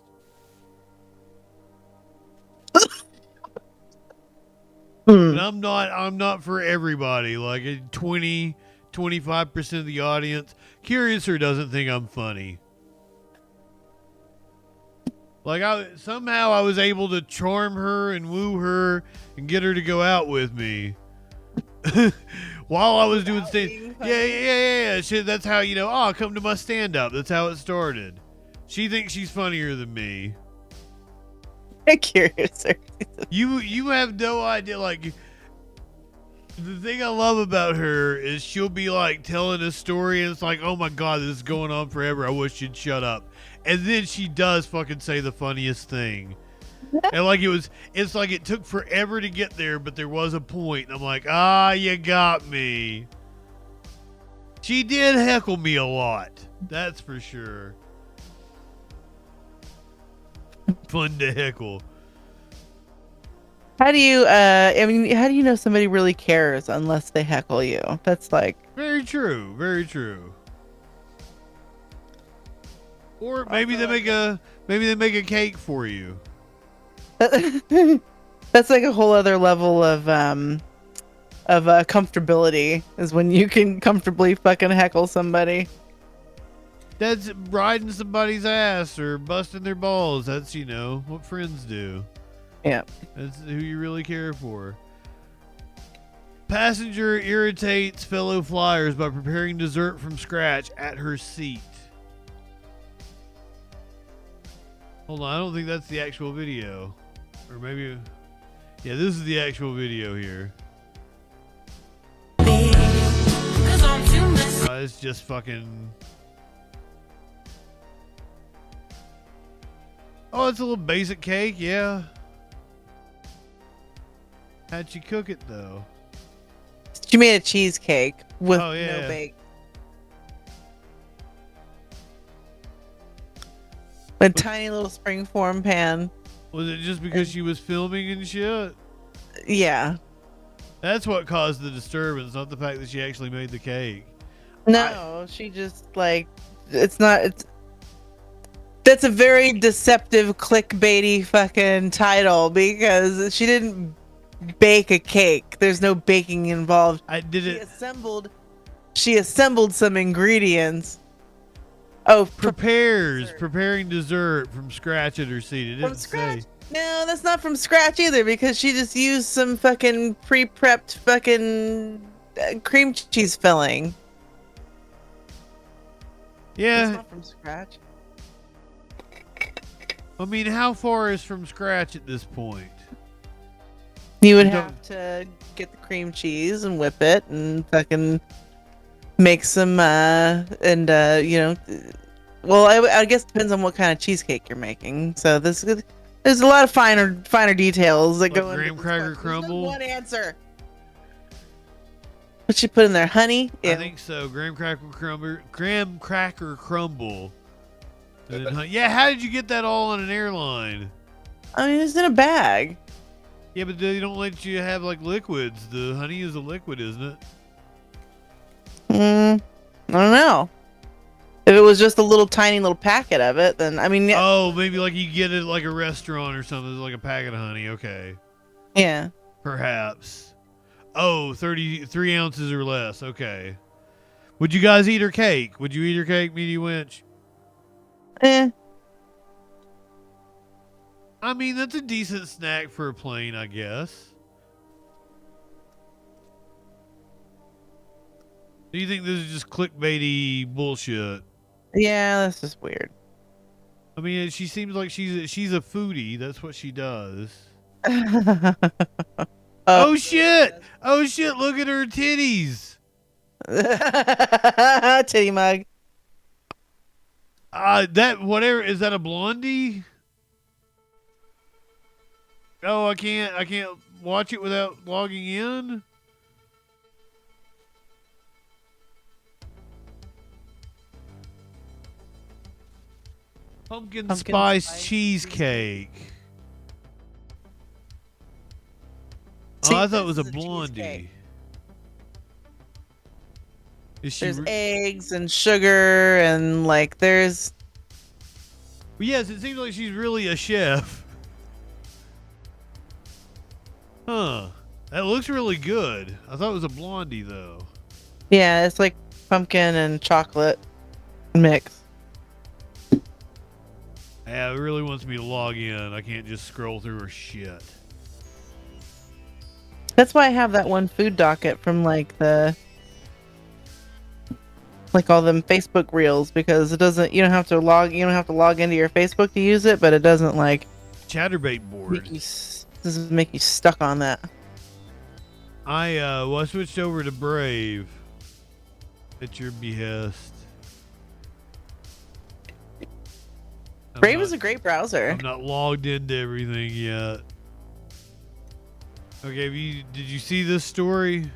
And I'm not for everybody. Like 25% of the audience. Curiouser doesn't think I'm funny. Like somehow I was able to charm her and woo her and get her to go out with me. While I was doing stand, yeah. Shit, that's how come to my stand up. That's how it started. She thinks she's funnier than me. Curious. You have no idea. Like the thing I love about her is she'll be like telling a story and it's like, oh my god, this is going on forever. I wish you'd shut up. And then she does fucking say the funniest thing. And like it's like it took forever to get there, but there was a point. And I'm like, you got me. She did heckle me a lot. That's for sure. Fun to heckle. How do you how do you know somebody really cares unless they heckle you? That's like very true, very true. Or maybe they make a cake for you. That's like a whole other level of comfortability is when you can comfortably fucking heckle somebody. That's riding somebody's ass or busting their balls. That's what friends do. Yeah. That's who you really care for. Passenger irritates fellow flyers by preparing dessert from scratch at her seat. Hold on, I don't think that's the actual video. Or maybe... Yeah, this is the actual video here. It's just fucking... Oh, it's a little basic cake, yeah. How'd she cook it, though? She made a cheesecake with no bake. A tiny little springform pan. Was it just because she was filming and shit? Yeah. That's what caused the disturbance, not the fact that she actually made the cake. No, she just like that's a very deceptive clickbaity fucking title because she didn't bake a cake. There's no baking involved. She assembled some ingredients. Oh, preparing dessert from scratch at her seat. It didn't say. No, that's not from scratch either because she just used some fucking pre-prepped fucking cream cheese filling. Yeah. It's not from scratch. I mean, how far is from scratch at this point? You would have to get the cream cheese and whip it and fucking make some well, I guess it depends on what kind of cheesecake you're making. So there's a lot of finer details that go into graham cracker crumble. There's no one answer. What you put in there, honey? I think so. Graham cracker crumble. Yeah, how did you get that all on an airline? I mean, it's in a bag. Yeah, but they don't let you have like liquids. The honey is a liquid, isn't it? I don't know. If it was just a little tiny little packet of it, then I mean. Yeah. Oh, maybe like you get it at like a restaurant or something, like a packet of honey. Okay. Yeah. Perhaps. Oh, 33 ounces or less. Okay. Would you guys eat her cake? Would you eat her cake, Meaty Wench? I mean, that's a decent snack for a plane, I guess. Do you think this is just clickbaity bullshit? Yeah, that's just weird. I mean, she seems like she's a foodie. That's what she does. Oh shit! Oh shit! Look at her titties. Titty mug. That whatever is that a blondie? Oh, I can't watch it without logging in. Pumpkin spice cheesecake. See, I thought it was a this is blondie. There's eggs and sugar and like there's. Well, yes, it seems like she's really a chef. Huh. That looks really good. I thought it was a blondie though. Yeah, it's like pumpkin and chocolate mix. Yeah, it really wants me to log in. I can't just scroll through her shit. That's why I have that one food docket from like all them Facebook reels, because it doesn't you don't have to log into your Facebook to use it, but it doesn't like Chatterbait board. Doesn't make you stuck on that. I switched over to Brave at your behest. Brave is a great browser. I'm not logged into everything yet. Okay, did you see this story?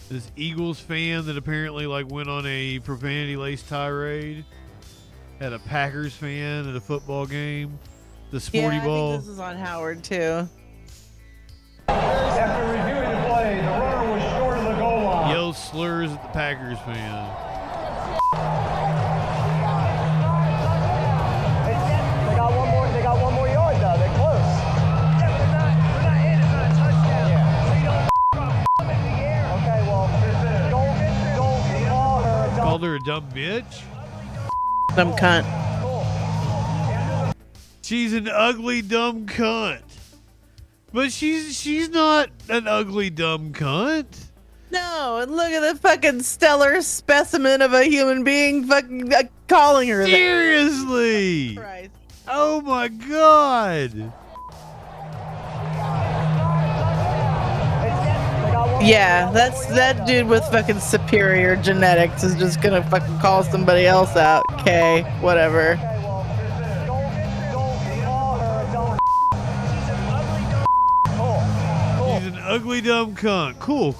This Eagles fan that apparently like went on a profanity-laced tirade had a Packers fan at a football game. The sporty ball. I think this is on Howard too. After reviewing the play, the runner was short of the goal line. Yells slurs at the Packers fan. They got one more yard though. They're close. Yeah, but they're not in. It's not a touchdown. Yeah. So you don't in the air. Okay, well, don't call her a dumb. Called her a dumb bitch? Dumb cunt. She's an ugly dumb cunt. But she's not an ugly dumb cunt. No, and look at the fucking stellar specimen of a human being fucking calling her that. Seriously. Christ. Oh my god. Yeah, that dude with fucking superior genetics is just gonna fucking call somebody else out. Okay, whatever. She's an ugly dumb cunt. Cool.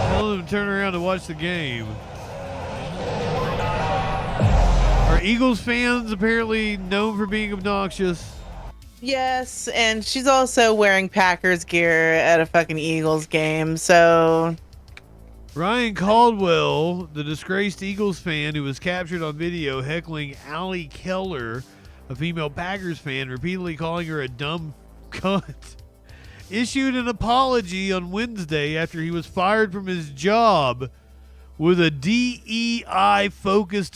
Tell them to turn around to watch the game. Are Eagles fans apparently known for being obnoxious? Yes, and she's also wearing Packers gear at a fucking Eagles game, so. Ryan Caldwell, the disgraced Eagles fan who was captured on video heckling Allie Keller, a female Packers fan, repeatedly calling her a dumb cunt, issued an apology on Wednesday after he was fired from his job with a DEI-focused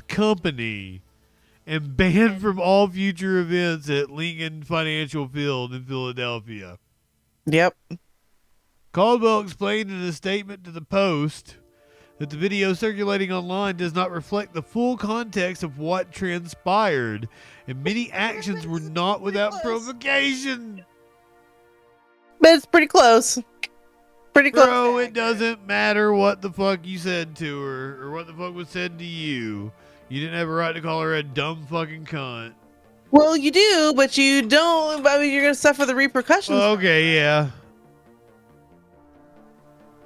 company and banned from all future events at Lincoln Financial Field in Philadelphia. Yep. Caldwell explained in a statement to the Post that the video circulating online does not reflect the full context of what transpired, and many actions were not without provocation. But it's pretty close. Pretty close. Bro, it doesn't matter what the fuck you said to her or what the fuck was said to you. You didn't have a right to call her a dumb fucking cunt. Well, you do, but you don't. I mean, you're going to suffer the repercussions. Okay, yeah.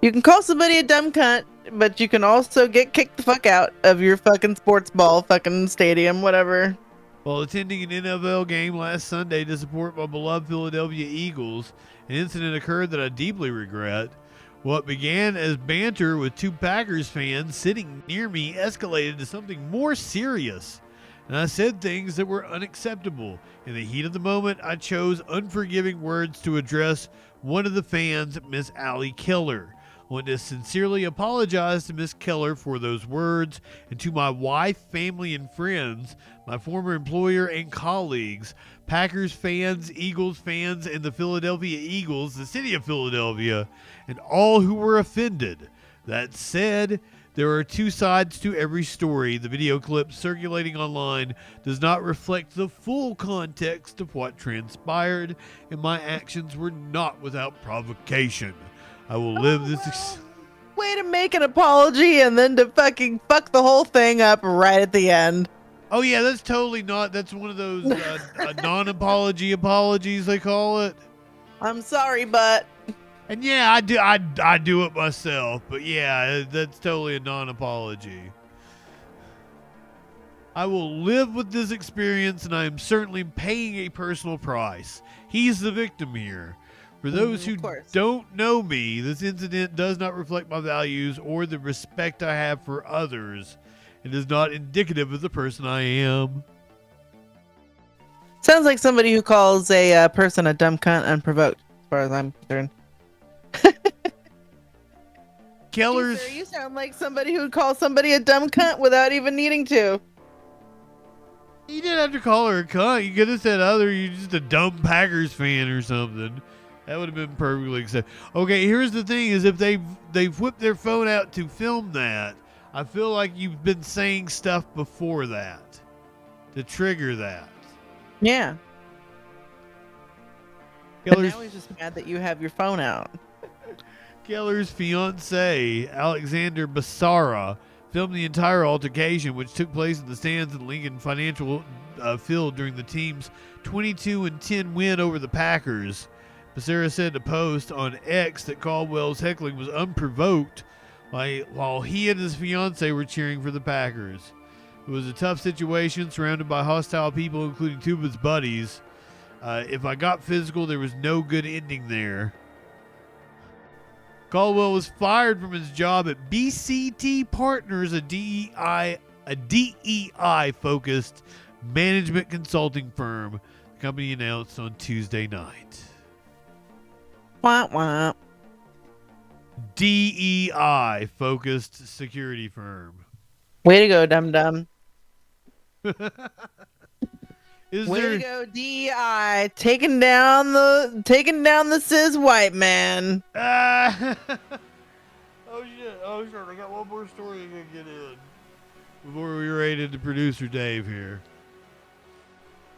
You can call somebody a dumb cunt, but you can also get kicked the fuck out of your fucking sports ball fucking stadium, whatever. While attending an NFL game last Sunday to support my beloved Philadelphia Eagles, an incident occurred that I deeply regret. What began as banter with two Packers fans sitting near me escalated to something more serious, and I said things that were unacceptable. In the heat of the moment, I chose unforgiving words to address one of the fans, Miss Allie Keller. I want to sincerely apologize to Miss Keller for those words, and to my wife, family, and friends, my former employer and colleagues, Packers fans, Eagles fans, and the Philadelphia Eagles, the city of Philadelphia, and all who were offended. That said, there are two sides to every story. The video clip circulating online does not reflect the full context of what transpired, and my actions were not without provocation. I will live this. Way to make an apology and then to fucking fuck the whole thing up right at the end. Oh yeah, that's totally not. That's one of those non-apology apologies they call it. I'm sorry, but. And yeah, I do it myself. But yeah, that's totally a non-apology. I will live with this experience, and I am certainly paying a personal price. He's the victim here. For those who don't know me, this incident does not reflect my values or the respect I have for others. It is not indicative of the person I am. Sounds like somebody who calls a person a dumb cunt unprovoked, as far as I'm concerned. Keller's. Hey, sir, you sound like somebody who would call somebody a dumb cunt without even needing to. You didn't have to call her a cunt. You could have said you're just a dumb Packers fan or something. That would have been perfectly acceptable. Okay, here's the thing: is if they've whipped their phone out to film that, I feel like you've been saying stuff before that to trigger that. Yeah. Keller's, now he's just mad that you have your phone out. Keller's fiance, Alexander Basara, filmed the entire altercation, which took place in the stands at Lincoln Financial Field during the team's 22-10 win over the Packers. Basara said in a post on X that Caldwell's heckling was unprovoked while he and his fiance were cheering for the Packers. It was a tough situation surrounded by hostile people, including two of his buddies. If I got physical, there was no good ending there. Caldwell was fired from his job at BCT Partners, a DEI-focused management consulting firm. The company announced on Tuesday night. Wah, wah. DEI-focused security firm. Way to go, dum-dum. Way there... to go, DEI, taking down the cis white man. Oh shit! I got one more story I gotta get in before we raided to producer Dave here.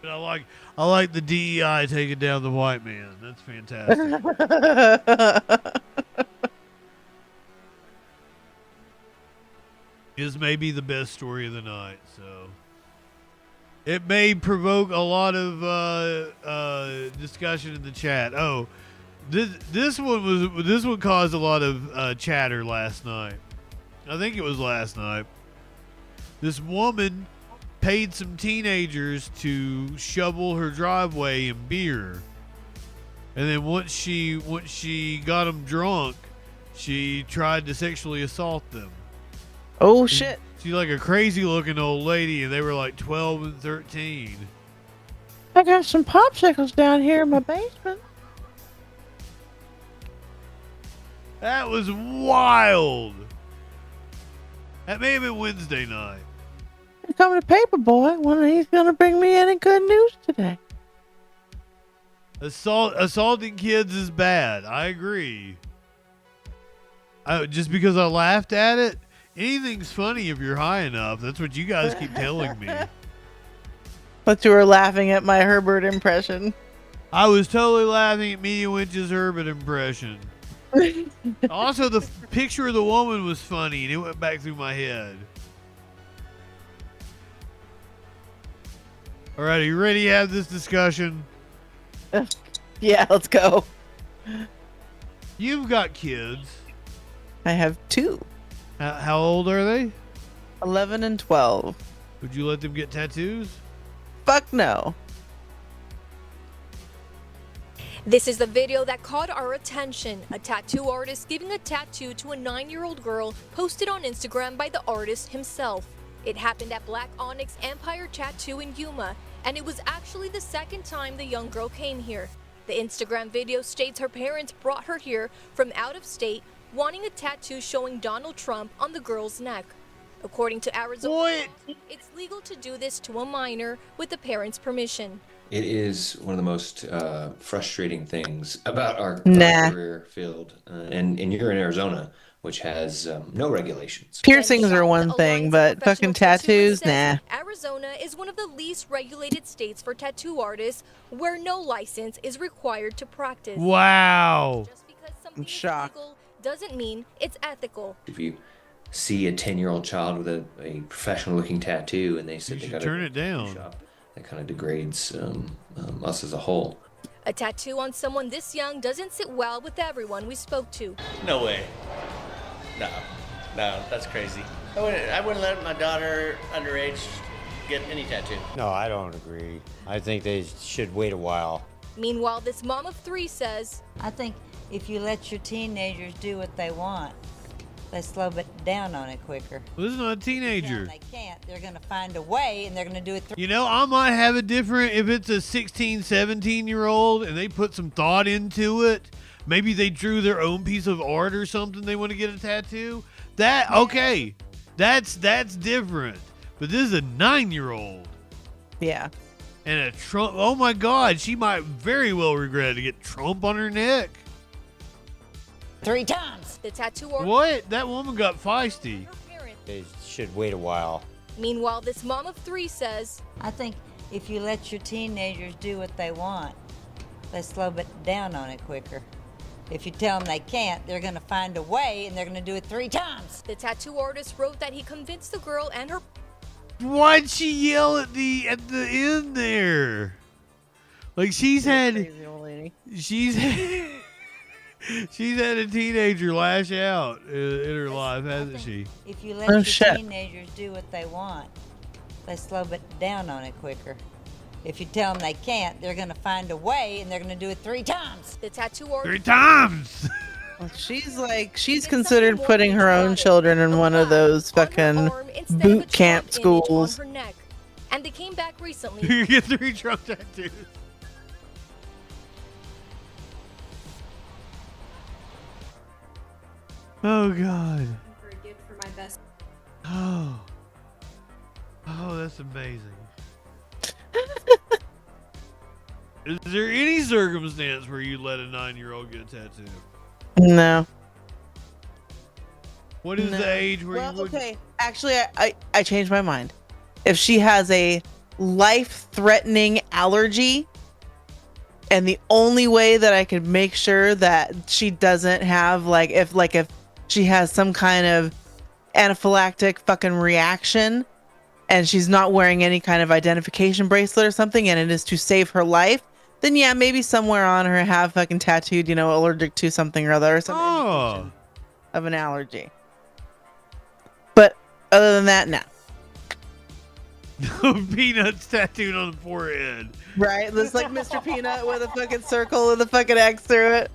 But I like the DEI taking down the white man. That's fantastic. This may be the best story of the night, so it may provoke a lot of discussion in the chat. Oh, this one caused a lot of chatter last night. I think it was last night. This woman paid some teenagers to shovel her driveway in beer, and then once she got them drunk, she tried to sexually assault them. Oh shit! She's like a crazy looking old lady, and they were like 12 and 13. I got some popsicles down here in my basement. That was wild. That may have been Wednesday night. Here coming to Paperboy when he's gonna bring me any good news today. Assaulting kids is bad. I agree. Just because I laughed at it, anything's funny if you're high enough. That's what you guys keep telling me. But you were laughing at my Herbert impression. I was totally laughing at Media Wench's Herbert impression. Also, the picture of the woman was funny, and it went back through my head. All right, are you ready to have this discussion? Yeah, let's go. You've got kids. I have two. How old are they? 11 and 12. Would you let them get tattoos? Fuck fuck no. This is the video that caught our attention. A tattoo artist giving a tattoo to a 9-year-old girl posted on Instagram by the artist himself. It happened at Black Onyx Empire Tattoo in Yuma, and it was actually the second time the young girl came here. The Instagram video states her parents brought her here from out of state, wanting a tattoo showing Donald Trump on the girl's neck. According to Arizona, it's legal to do this to a minor with the parents' permission. It is one of the most frustrating things about our career field. And you're in Arizona, which has no regulations. Piercings are one thing, but fucking tattoos, nah. Arizona is one of the least regulated states for tattoo artists, where no license is required to practice. Wow. Just because something is legal doesn't mean it's ethical. If you see a 10-year-old child with a professional-looking tattoo and they said they got to turn it down, that kind of degrades us as a whole. A tattoo on someone this young doesn't sit well with everyone we spoke to. No way. No, that's crazy. I wouldn't let my daughter underage get any tattoo. No, I don't agree. I think they should wait a while. Meanwhile, this mom of 3 says, I think if you let your teenagers do what they want, they slow it down on it quicker. Well, this is not a teenager. They can't. They're going to find a way, and they're going to do it. You know, I might have it different if it's a 16, 17-year-old and they put some thought into it. Maybe they drew their own piece of art or something. They want to get a tattoo. Okay, that's different. But this is a 9-year-old. Yeah. And a Trump. Oh my God, she might very well regret to get Trump on her neck. 3 times. The tattoo artist. What? That woman got feisty. They should wait a while. Meanwhile, this mom of 3 says, I think if you let your teenagers do what they want, they slow it down on it quicker. If you tell them they can't, they're going to find a way, and they're going to do it 3 times. The tattoo artist wrote that he convinced the girl and her. Why'd she yell at the end there? Like she's had a teenager lash out in her life, hasn't she? If you let your teenagers do what they want, they slow it down on it quicker. If you tell them they can't, they're going to find a way, and they're going to do it 3 times. The tattoo artist. 3 times. She's considered putting her own children in one of those fucking boot camp schools. On her neck. And they came back recently. You get 3 Trump tattoos. Oh God. For a gift for my best. Oh, that's amazing. Is there any circumstance where you let a 9-year-old get a tattoo? No. What is the age where you would? Okay, actually, I changed my mind. If she has a life-threatening allergy, and the only way that I could make sure that she doesn't have if she has some kind of anaphylactic fucking reaction, and she's not wearing any kind of identification bracelet or something, and it is to save her life, then yeah, maybe somewhere on her have fucking tattooed, allergic to something or other, or some indication of an allergy. But other than that, no. Peanuts tattooed on the forehead. Right? Looks like Mr. Peanut with a fucking circle with a fucking X through it.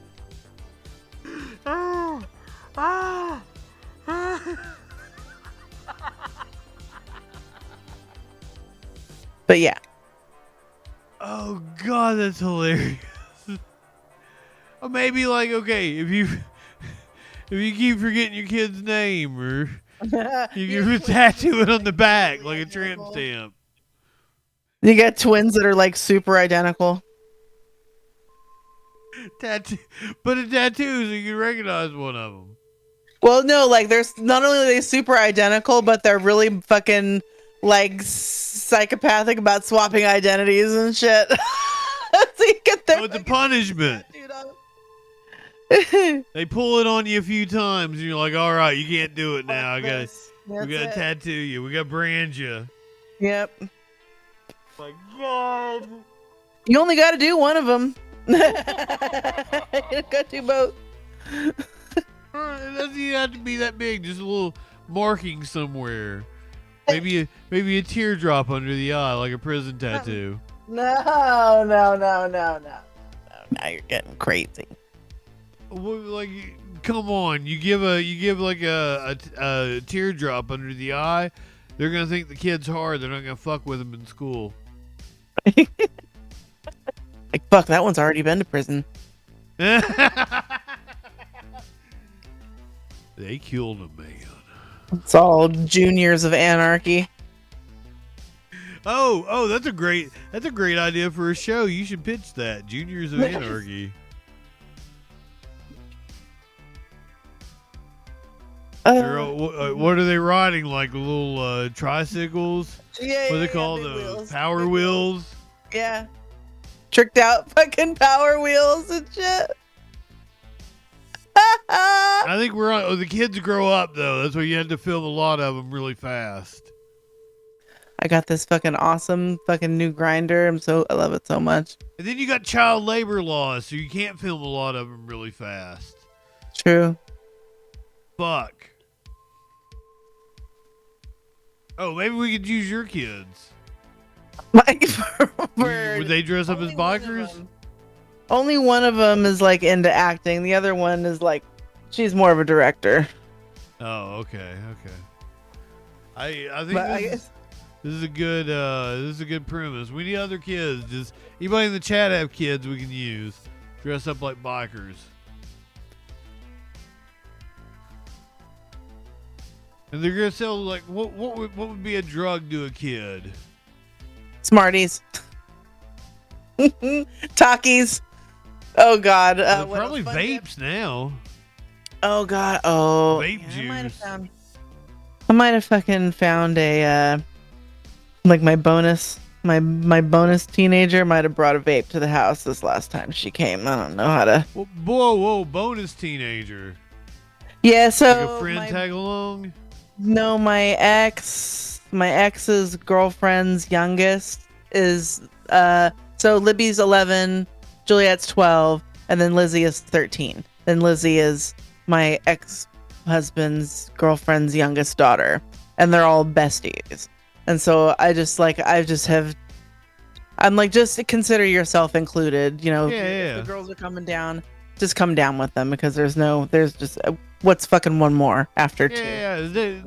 But yeah. Oh God, that's hilarious. Or maybe okay, if you keep forgetting your kid's name, or you can tattoo it on the back like a tramp stamp. You got twins that are super identical. Tattoo, but a tattoo so you can recognize one of them. Well, no, there's not only are they super identical, but they're really fucking psychopathic about swapping identities and shit. So you get with the punishment. They pull it on you a few times, and you're like, "All right, you can't do it now. We gotta tattoo you. We gotta brand you." Yep. My God. You only got to do one of them. You got to do both. It doesn't even have to be that big. Just a little marking somewhere. Maybe a teardrop under the eye, like a prison tattoo. No. Now you're getting crazy. Well, like, come on, you give like a teardrop under the eye, they're gonna think the kid's hard. They're not gonna fuck with him in school. Like, fuck, that one's already been to prison. They killed a man. It's all juniors of anarchy. Oh, that's a great idea for a show. You should pitch that. Juniors of Anarchy. What are they riding? Like little tricycles? Yeah, what are they called? Power wheels? Yeah. Tricked out fucking power wheels and shit. I think we're on. The kids grow up though. That's why you had to film a lot of them really fast. I got this fucking awesome fucking new grinder. I love it so much. And then you got child labor laws, so you can't film a lot of them really fast. True. Fuck. Oh, maybe we could use your kids. Would they dress up as bikers? Only one of them is like into acting. The other one is like, she's more of a director. Oh, okay. I think this is a good premise. We need other kids. Just anybody in the chat have kids we can use. Dress up like bikers. And they're gonna sell like what would be a drug to a kid? Smarties. Takis. Oh God. Probably vapes now. Oh God. Oh. Vape juice. I might have fucking found a like my bonus teenager might have brought a vape to the house this last time she came. I don't know how to. Whoa, bonus teenager. Yeah, so like a friend tag along. No, my ex's girlfriend's youngest is so Libby's 11, Juliet's 12, and then Lizzie is 13. Then Lizzie is my ex-husband's girlfriend's youngest daughter, and they're all besties. And so I'm like, just consider yourself included. You know, if the girls are coming down, just come down with them because there's just what's fucking one more after two. Yeah,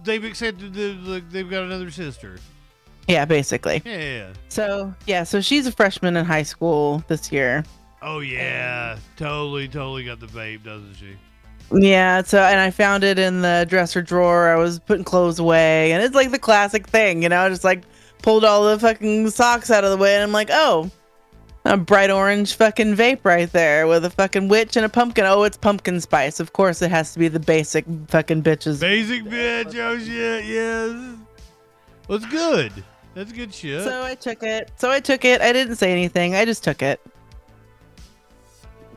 they've accepted they've got another sister. Yeah, basically. Yeah. So she's a freshman in high school this year. Oh yeah, totally got the vape, doesn't she? Yeah, and I found it in the dresser drawer. I was putting clothes away, and it's like the classic thing, you know, just like pulled all the fucking socks out of the way, and I'm like, oh, a bright orange fucking vape right there with a fucking witch and a pumpkin. Oh, it's pumpkin spice. Of course, it has to be the basic fucking bitches. Basic bitch, oh shit, yes. Well, it's good. That's good shit. So I took it. I didn't say anything. I just took it.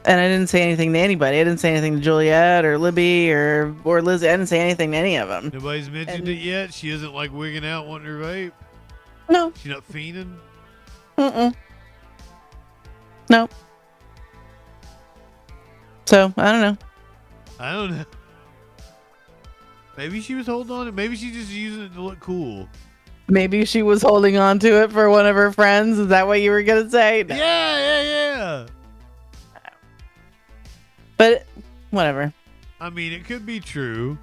And I didn't say anything to anybody. I didn't say anything to Juliet or Libby or Lizzie. I didn't say anything to any of them. Nobody's mentioned it yet? She isn't like wigging out wanting her vape? No. She's not fiending? No. So, I don't know. Maybe she was holding on to it. Maybe she's just using it to look cool. Maybe she was holding on to it for one of her friends. Is that what you were going to say? No. Yeah. But whatever. I mean, it could be true.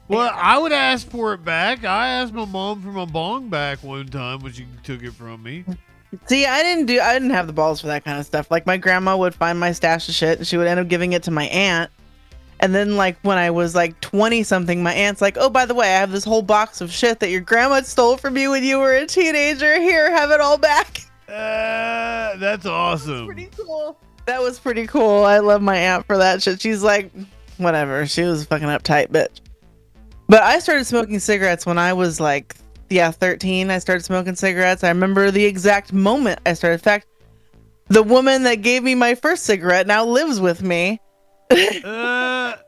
Well, I would ask for it back. I asked my mom for my bong back one time when she took it from me. See, I didn't have the balls for that kind of stuff. Like, my grandma would find my stash of shit and she would end up giving it to my aunt. And then, like, when I was like 20 something, my aunt's like, oh, by the way, I have this whole box of shit that your grandma stole from you when you were a teenager. Here, have it all back. That's awesome. Pretty cool. That was pretty cool. I love my aunt for that shit. She's like, whatever. She was a fucking uptight bitch. But I started smoking cigarettes when I was like, 13. I started smoking cigarettes. I remember the exact moment I started. In fact, the woman that gave me my first cigarette now lives with me. And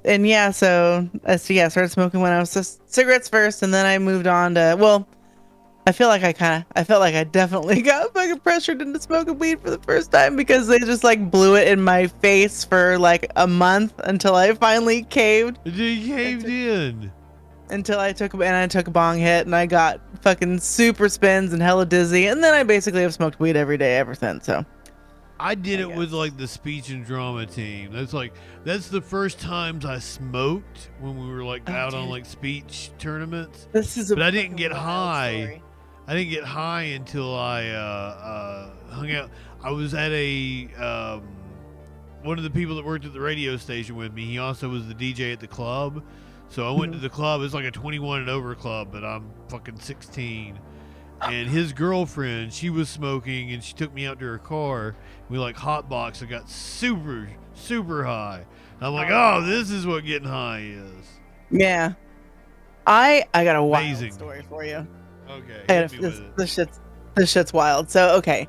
yeah, so I started smoking when I was just cigarettes first, and then I moved on to, I felt like I definitely got fucking pressured into smoking weed for the first time because they just like blew it in my face for like a month until I finally caved. You caved in. until I took a bong hit and I got fucking super spins and hella dizzy, and then I basically have smoked weed every day ever since. So I did it with like the speech and drama team. That's the first times I smoked when we were like out on like speech tournaments. But I didn't get high. Story. I didn't get high until I hung out. I was at a one of the people that worked at the radio station with me. He also was the DJ at the club. So I went to the club. It's like a 21 and over club, but I'm fucking 16. And his girlfriend, she was smoking, and she took me out to her car. We like hotboxed. I got super, super high. I'm like, oh, this is what getting high is. Yeah, I got a wild Amazing story for you. Okay, this shit's wild. So okay,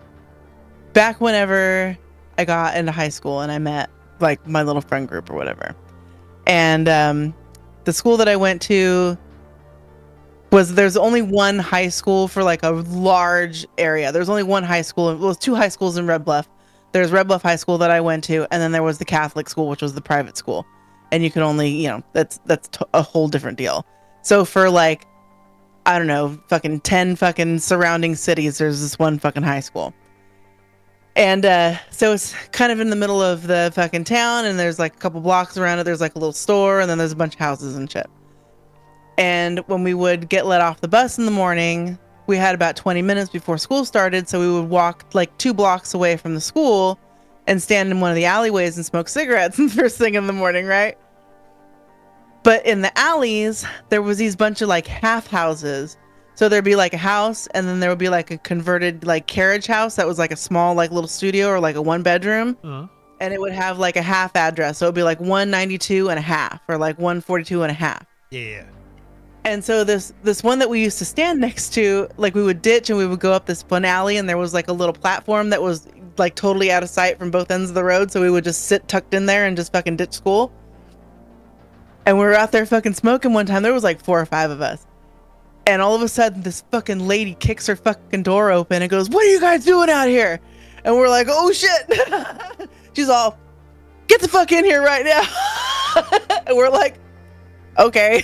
back whenever I got into high school and I met like my little friend group or whatever, and the school that I went to there's only one high school for like a large area. There's only one high school. Well, it was two high schools in Red Bluff. There's Red Bluff High School that I went to, and then there was the Catholic school, which was the private school. And you could only, that's a whole different deal. So for like, I don't know, fucking 10 fucking surrounding cities, there's this one fucking high school. And so it's kind of in the middle of the fucking town, and there's like a couple blocks around it. There's like a little store, and then there's a bunch of houses and shit. And when we would get let off the bus in the morning, we had about 20 minutes before school started. So we would walk like 2 blocks away from the school and stand in one of the alleyways and smoke cigarettes the first thing in the morning, right? But in the alleys, there was these bunch of like half houses. So there'd be like a house, and then there would be like a converted like carriage house that was like a small like little studio or like a 1-bedroom. And it would have like a half address. So it'd be like 192 and a half or like 142 and a half. Yeah. And so this one that we used to stand next to, like we would ditch and we would go up this fun alley, and there was like a little platform that was like totally out of sight from both ends of the road. So we would just sit tucked in there and just fucking ditch school. And we were out there fucking smoking one time. There was like 4 or 5 of us. And all of a sudden this fucking lady kicks her fucking door open and goes, "What are you guys doing out here?" And we're like, "Oh shit." She's all, "Get the fuck in here right now." And we're like, okay.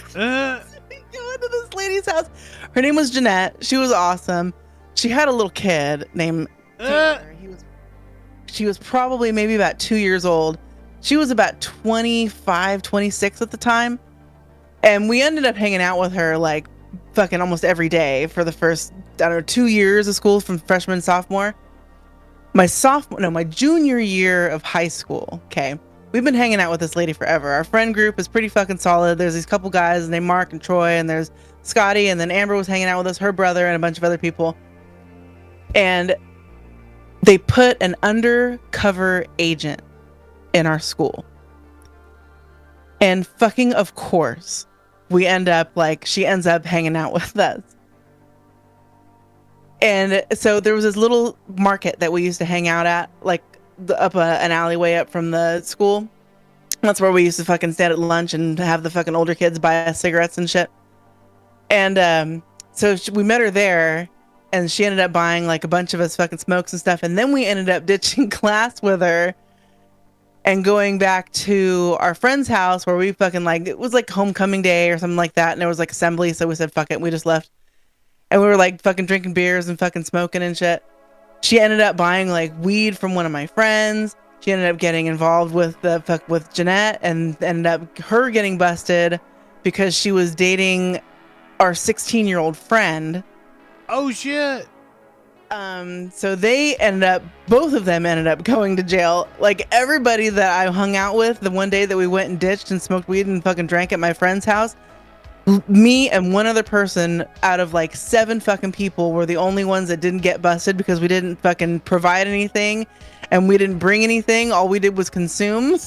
Go into this lady's house. Her name was Jeanette. She was awesome. She had a little kid named Thur. She was probably maybe about 2 years old. She was about 25, 26 at the time. And we ended up hanging out with her like fucking almost every day for the first, 2 years of school, from freshman, sophomore. My junior year of high school. Okay. We've been hanging out with this lady forever. Our friend group is pretty fucking solid. There's these couple guys named Mark and Troy, and there's Scotty, and then Amber was hanging out with us, her brother, and a bunch of other people. And they put an undercover agent in our school. And fucking of course, she ends up hanging out with us. And so there was this little market that we used to hang out at, like an alleyway up from the school. That's where we used to fucking stand at lunch and have the fucking older kids buy us cigarettes and shit. And so we met her there, and she ended up buying like a bunch of us fucking smokes and stuff. And then we ended up ditching class with her and going back to our friend's house, where we fucking like, it was like homecoming day or something like that. And there was like assembly. So we said, fuck it. And we just left. And we were like fucking drinking beers and fucking smoking and shit. She ended up buying like weed from one of my friends. She ended up getting involved with Jeanette, and ended up her getting busted because she was dating our 16-year-old friend. Oh shit. So both of them ended up going to jail. Like everybody that I hung out with the one day that we went and ditched and smoked weed and fucking drank at my friend's house, me and one other person out of like 7 fucking people were the only ones that didn't get busted because we didn't fucking provide anything and we didn't bring anything. All we did was consume.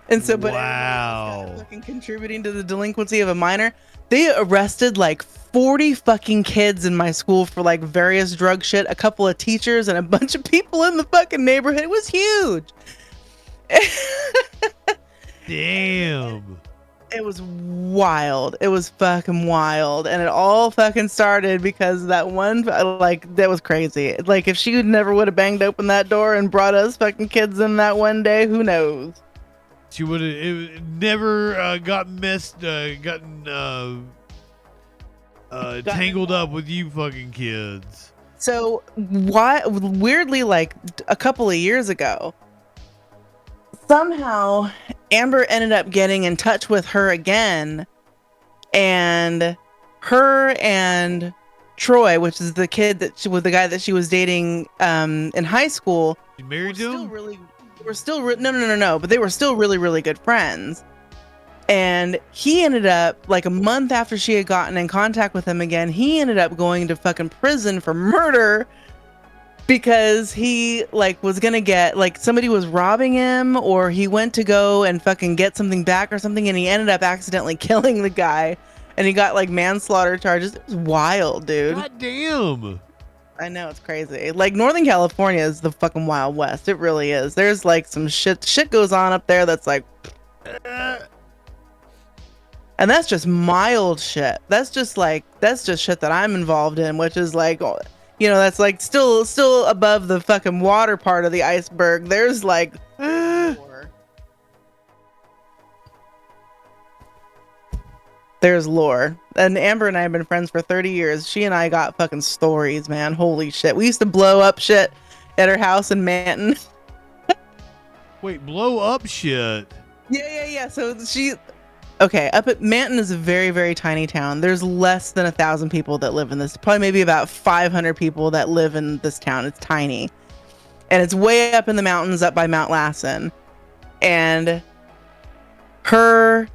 And so, but wow, fucking contributing to the delinquency of a minor. They arrested like 40 fucking kids in my school for like various drug shit, a couple of teachers and a bunch of people in the fucking neighborhood. It was huge. Damn. It was wild. It was fucking wild. And it all fucking started because that one, like, that was crazy. Like, if she never would have banged open that door and brought us fucking kids in that one day, who knows? She would have never gotten tangled up with you fucking kids. So why? Weirdly, like a couple of years ago, somehow Amber ended up getting in touch with her again, and her and Troy, which is the kid that she was the guy that she was dating in high school. You married him? No, but they were still really, really good friends. And he ended up, like a month after she had gotten in contact with him again, he ended up going to fucking prison for murder because he like was gonna get, like, somebody was robbing him, or he went to go and fucking get something back or something, and he ended up accidentally killing the guy, and he got like manslaughter charges. It was wild, dude. God damn. I know, it's crazy. Like, Northern California is the fucking Wild West. It really is. There's like some shit goes on up there that's like and that's just mild shit. That's just shit that I'm involved in, which is like, you know, that's like still above the fucking water part of the iceberg. There's like there's lore. And Amber and I have been friends for 30 years. She and I got fucking stories, man. Holy shit. We used to blow up shit at her house in Manton. Wait, blow up shit? Yeah. So okay, up at Manton is a very, very tiny town. There's less than 1,000 people that live in this. Probably maybe about 500 people that live in this town. It's tiny. And it's way up in the mountains, up by Mount Lassen. And her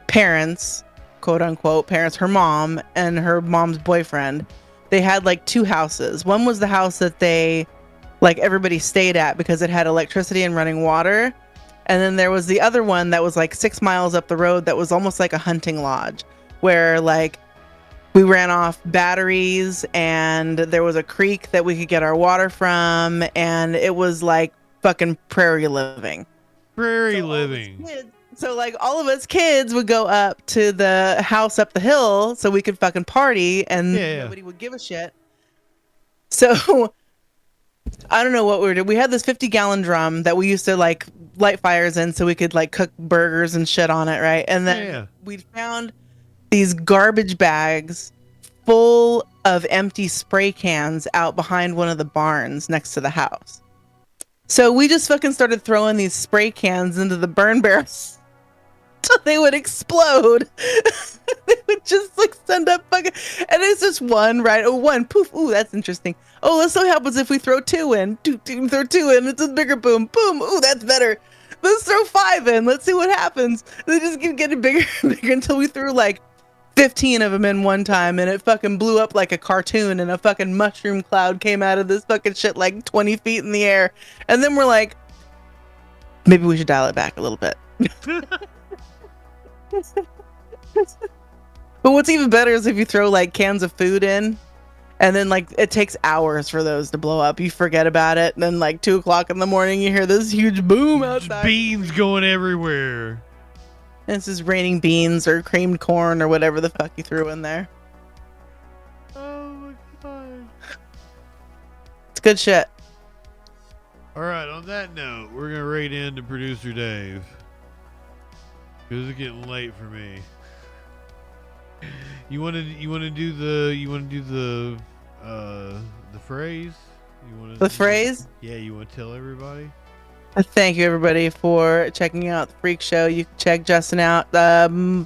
parents, quote unquote parents, her mom and her mom's boyfriend, they had like two houses. One was the house that they, like, everybody stayed at because it had electricity and running water. And then there was the other one that was like 6 miles up the road that was almost like a hunting lodge, where like we ran off batteries and there was a creek that we could get our water from, and it was like fucking prairie living. So like all of us kids would go up to the house up the hill so we could fucking party, and nobody would give a shit. So I don't know what we were doing. We had this 50-gallon drum that we used to like light fires in so we could like cook burgers and shit on it, right? And then we found these garbage bags full of empty spray cans out behind one of the barns next to the house. So we just fucking started throwing these spray cans into the burn barrels so they would explode. They would just like send up fucking, and it's just one, right? Oh, one, poof. Ooh, that's interesting. Oh, let's see what happens if we throw two in. Throw two in. It's a bigger boom. Boom. Ooh, that's better. Let's throw 5 in. Let's see what happens. They just keep getting bigger and bigger until we threw like 15 of them in one time, and it fucking blew up like a cartoon, and a fucking mushroom cloud came out of this fucking shit like 20 feet in the air. And then we're like, maybe we should dial it back a little bit. But what's even better is if you throw like cans of food in, and then like it takes hours for those to blow up. You forget about it, and then like 2 o'clock in the morning you hear this huge boom outside. Beans going everywhere. And it's just raining beans or creamed corn or whatever the fuck you threw in there. Oh my god. It's good shit. Alright, on that note, we're gonna raid into producer Dave, because it's getting late for me. You wanna do the phrase? The phrase? Yeah, you wanna tell everybody? Thank you everybody for checking out the Freak Show. You can check Justin out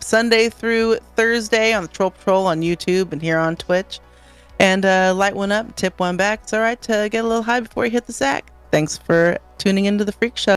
Sunday through Thursday on the Troll Patrol on YouTube and here on Twitch. And light one up, tip one back. It's alright to get a little high before you hit the sack. Thanks for tuning into the Freak Show.